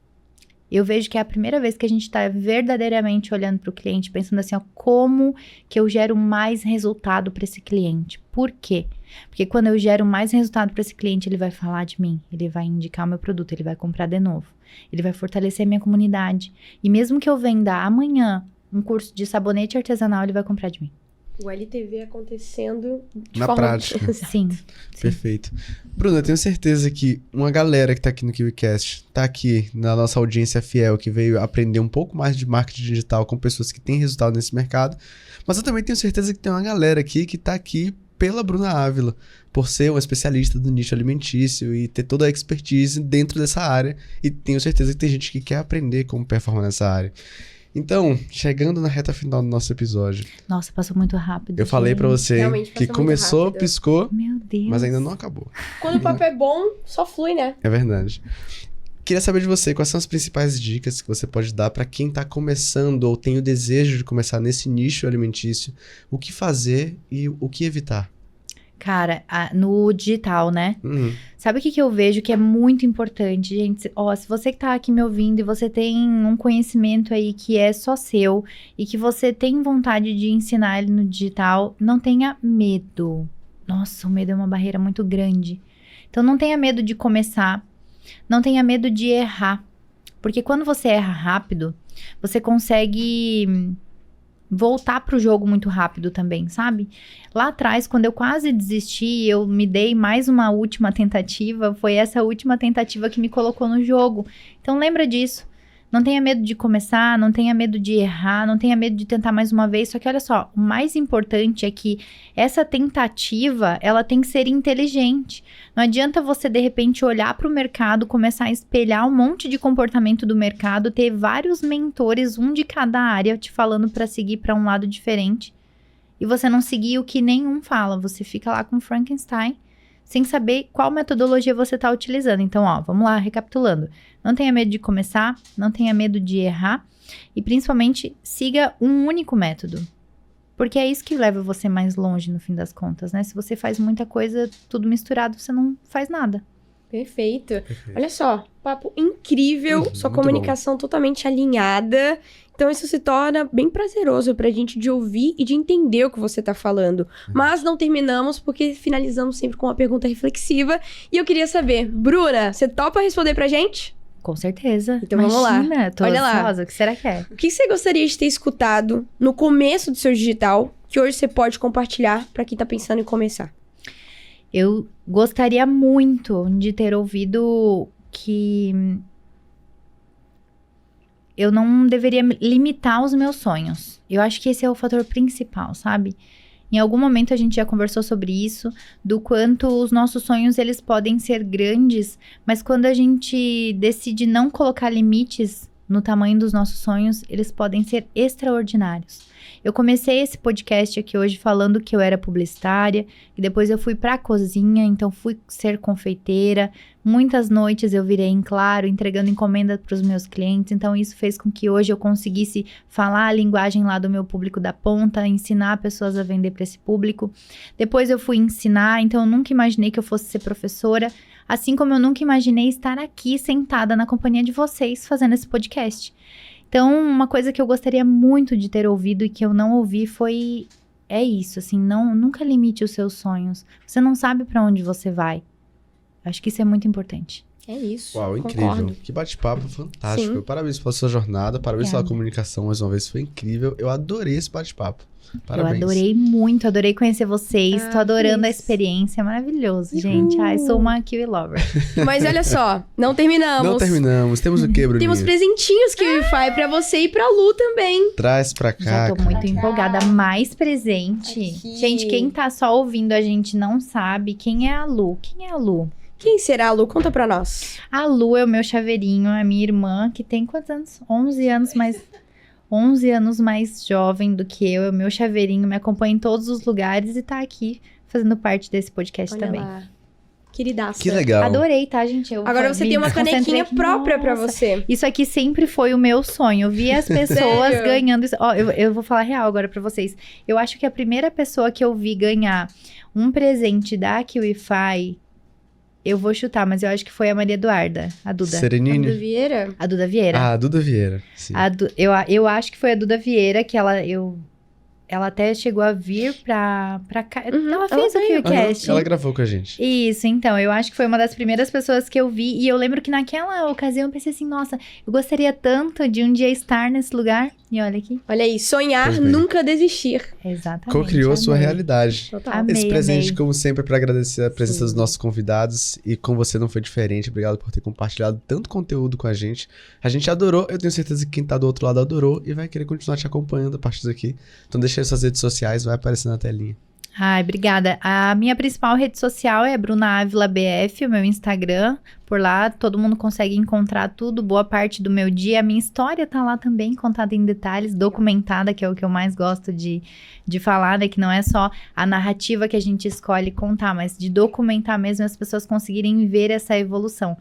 Eu vejo que é a primeira vez que a gente está verdadeiramente olhando para o cliente, pensando assim, ó, como que eu gero mais resultado para esse cliente? Por quê? Porque quando eu gero mais resultado para esse cliente, ele vai falar de mim, ele vai indicar o meu produto, ele vai comprar de novo, ele vai fortalecer a minha comunidade. E mesmo que eu venda amanhã um curso de sabonete artesanal, ele vai comprar de mim. O LTV acontecendo de na forma... prática. Sim. Perfeito. Bruna, eu tenho certeza que uma galera que tá aqui no KiwiCast, tá aqui na nossa audiência fiel, que veio aprender um pouco mais de marketing digital com pessoas que têm resultado nesse mercado, mas eu também tenho certeza que tem uma galera aqui que tá aqui pela Bruna Ávila, por ser uma especialista do nicho alimentício e ter toda a expertise dentro dessa área. E tenho certeza que tem gente que quer aprender como performar nessa área. Então, chegando na reta final do nosso episódio. Nossa, passou muito rápido. Eu falei pra você Realmente que passou muito começou, rápido. piscou, Meu Deus. mas ainda não acabou. Quando o papo é bom, só flui, né? É verdade. Queria saber de você, quais são as principais dicas que você pode dar para quem tá começando ou tem o desejo de começar nesse nicho alimentício, o que fazer e o que evitar? Cara, no digital, né? Uhum. Sabe o que eu vejo que é muito importante, gente? Ó, se você que tá aqui me ouvindo e você tem um conhecimento aí que é só seu e que você tem vontade de ensinar ele no digital, não tenha medo. Nossa, o medo é uma barreira muito grande. Então, não tenha medo de começar. Não tenha medo de errar. Porque quando você erra rápido, você consegue voltar pro jogo muito rápido também, sabe? Lá atrás, quando eu quase desisti, eu me dei mais uma última tentativa, foi essa última tentativa que me colocou no jogo. Então lembra disso. Não tenha medo de começar, não tenha medo de errar, não tenha medo de tentar mais uma vez. Só que olha só, o mais importante é que essa tentativa, ela tem que ser inteligente. Não adianta você, de repente, olhar para o mercado, começar a espelhar um monte de comportamento do mercado, ter vários mentores, um de cada área, te falando para seguir para um lado diferente. E você não seguir o que nenhum fala. Você fica lá com Frankenstein, sem saber qual metodologia você está utilizando. Então, ó, vamos lá, recapitulando. Não tenha medo de começar, não tenha medo de errar e, principalmente, siga um único método. Porque é isso que leva você mais longe, no fim das contas, né? Se você faz muita coisa, tudo misturado, você não faz nada. Perfeito. Olha só, papo incrível, sua muito comunicação totalmente alinhada. Então isso se torna bem prazeroso pra gente de ouvir e de entender o que você tá falando. Mas não terminamos porque finalizamos sempre com uma pergunta reflexiva. E eu queria saber, Bruna, você topa responder pra gente? Com certeza. Então vamos lá. Imagina, tô Olha lá. ansiosa. O que será que é? O que você gostaria de ter escutado no começo do seu digital que hoje você pode compartilhar pra quem tá pensando em começar? Eu gostaria muito de ter ouvido que eu não deveria limitar os meus sonhos. Eu acho que esse é o fator principal, sabe? Em algum momento a gente já conversou sobre isso, do quanto os nossos sonhos eles podem ser grandes, mas quando a gente decide não colocar limites no tamanho dos nossos sonhos, eles podem ser extraordinários. Eu comecei esse podcast aqui hoje falando que eu era publicitária, e depois eu fui pra cozinha, então fui ser confeiteira. Muitas noites eu virei em claro, entregando encomenda para os meus clientes, então isso fez com que hoje eu conseguisse falar a linguagem lá do meu público da ponta, ensinar pessoas a vender para esse público. Depois eu fui ensinar, então eu nunca imaginei que eu fosse ser professora, assim como eu nunca imaginei estar aqui sentada na companhia de vocês fazendo esse podcast. Então, uma coisa que eu gostaria muito de ter ouvido e que eu não ouvi é isso, assim, nunca limite os seus sonhos. Você não sabe pra onde você vai. Acho que isso é muito importante. É isso. Uau, incrível. Concordo. Que bate-papo fantástico. Sim. Parabéns pela sua jornada, parabéns pela Obrigada. comunicação mais uma vez, foi incrível. Eu adorei esse bate-papo. Parabéns. Eu adorei muito, adorei conhecer vocês. Tô adorando a isso. experiência, é maravilhoso, gente. Ai, sou uma kiwi lover. Mas olha só, não terminamos. Não terminamos. Temos o quê, Bruninha? Temos presentinhos que o Wi-Fi pra você e pra Lu também. Traz pra cá. Já tô cara. muito empolgada. Mais presente. Aqui. Gente, quem tá só ouvindo a gente não sabe quem é a Lu. Quem é a Lu? Quem será, Lu? Conta pra nós. A Lu é o meu chaveirinho, a minha irmã, que tem quantos anos? 11 anos mais jovem do que eu. É o meu chaveirinho, me acompanha em todos os lugares e tá aqui fazendo parte desse podcast Olha também. lá. Queridaça. Que legal. Adorei, tá, gente? Eu Agora você me tem uma desconcentrei canequinha aqui. própria pra Nossa, você. Isso aqui sempre foi o meu sonho. Eu vi as pessoas Sério? ganhando isso. Ó, eu vou falar real agora pra vocês. Eu acho que a primeira pessoa que eu vi ganhar um presente da KiwiFi, eu vou chutar, mas eu acho que foi a Maria Eduarda, a Duda. Duda Serenine? Vieira? A Duda Vieira. Ah, Duda Vieira. Sim. Eu acho que foi a Duda Vieira, que ela até chegou a vir pra cá. Uhum, Ela fez o veio. KiwiCast. Ela gravou com a gente. Isso, então, eu acho que foi uma das primeiras pessoas que eu vi. E eu lembro que naquela ocasião eu pensei assim, nossa, eu gostaria tanto de um dia estar nesse lugar. E olha aqui. Olha aí, sonhar, Pois bem. nunca desistir. Exatamente. Co-criou a sua amei. realidade. Total. Amei. Esse presente, como sempre, para agradecer a presença Sim. dos nossos convidados. E com você não foi diferente. Obrigado por ter compartilhado tanto conteúdo com a gente. A gente adorou. Eu tenho certeza que quem tá do outro lado adorou. E vai querer continuar te acompanhando a partir daqui. Então deixa aí suas redes sociais, vai aparecer na telinha. Ai, obrigada. A minha principal rede social é Bruna Ávila BF, o meu Instagram. Por lá, todo mundo consegue encontrar tudo, boa parte do meu dia. A minha história tá lá também, contada em detalhes, documentada, que é o que eu mais gosto de falar, né? Que não é só a narrativa que a gente escolhe contar, mas de documentar mesmo, as pessoas conseguirem ver essa evolução.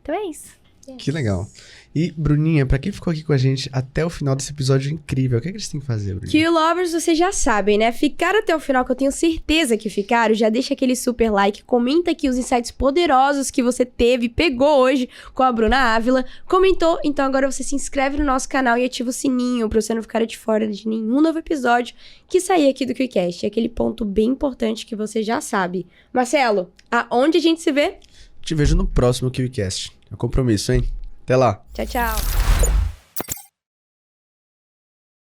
Então é isso. Que legal. E, Bruninha, pra quem ficou aqui com a gente até o final desse episódio incrível, o que eles têm que fazer, Bruninha? Que lovers, vocês já sabem, né? Ficaram até o final, que eu tenho certeza que ficaram. Já deixa aquele super like, comenta aqui os insights poderosos que você teve, pegou hoje com a Bruna Ávila. Comentou, então agora você se inscreve no nosso canal e ativa o sininho pra você não ficar de fora de nenhum novo episódio que sair aqui do QuickCast. É aquele ponto bem importante que você já sabe. Marcelo, aonde a gente se vê? Te vejo no próximo KiwiCast. É um compromisso, hein? Até lá. Tchau, tchau.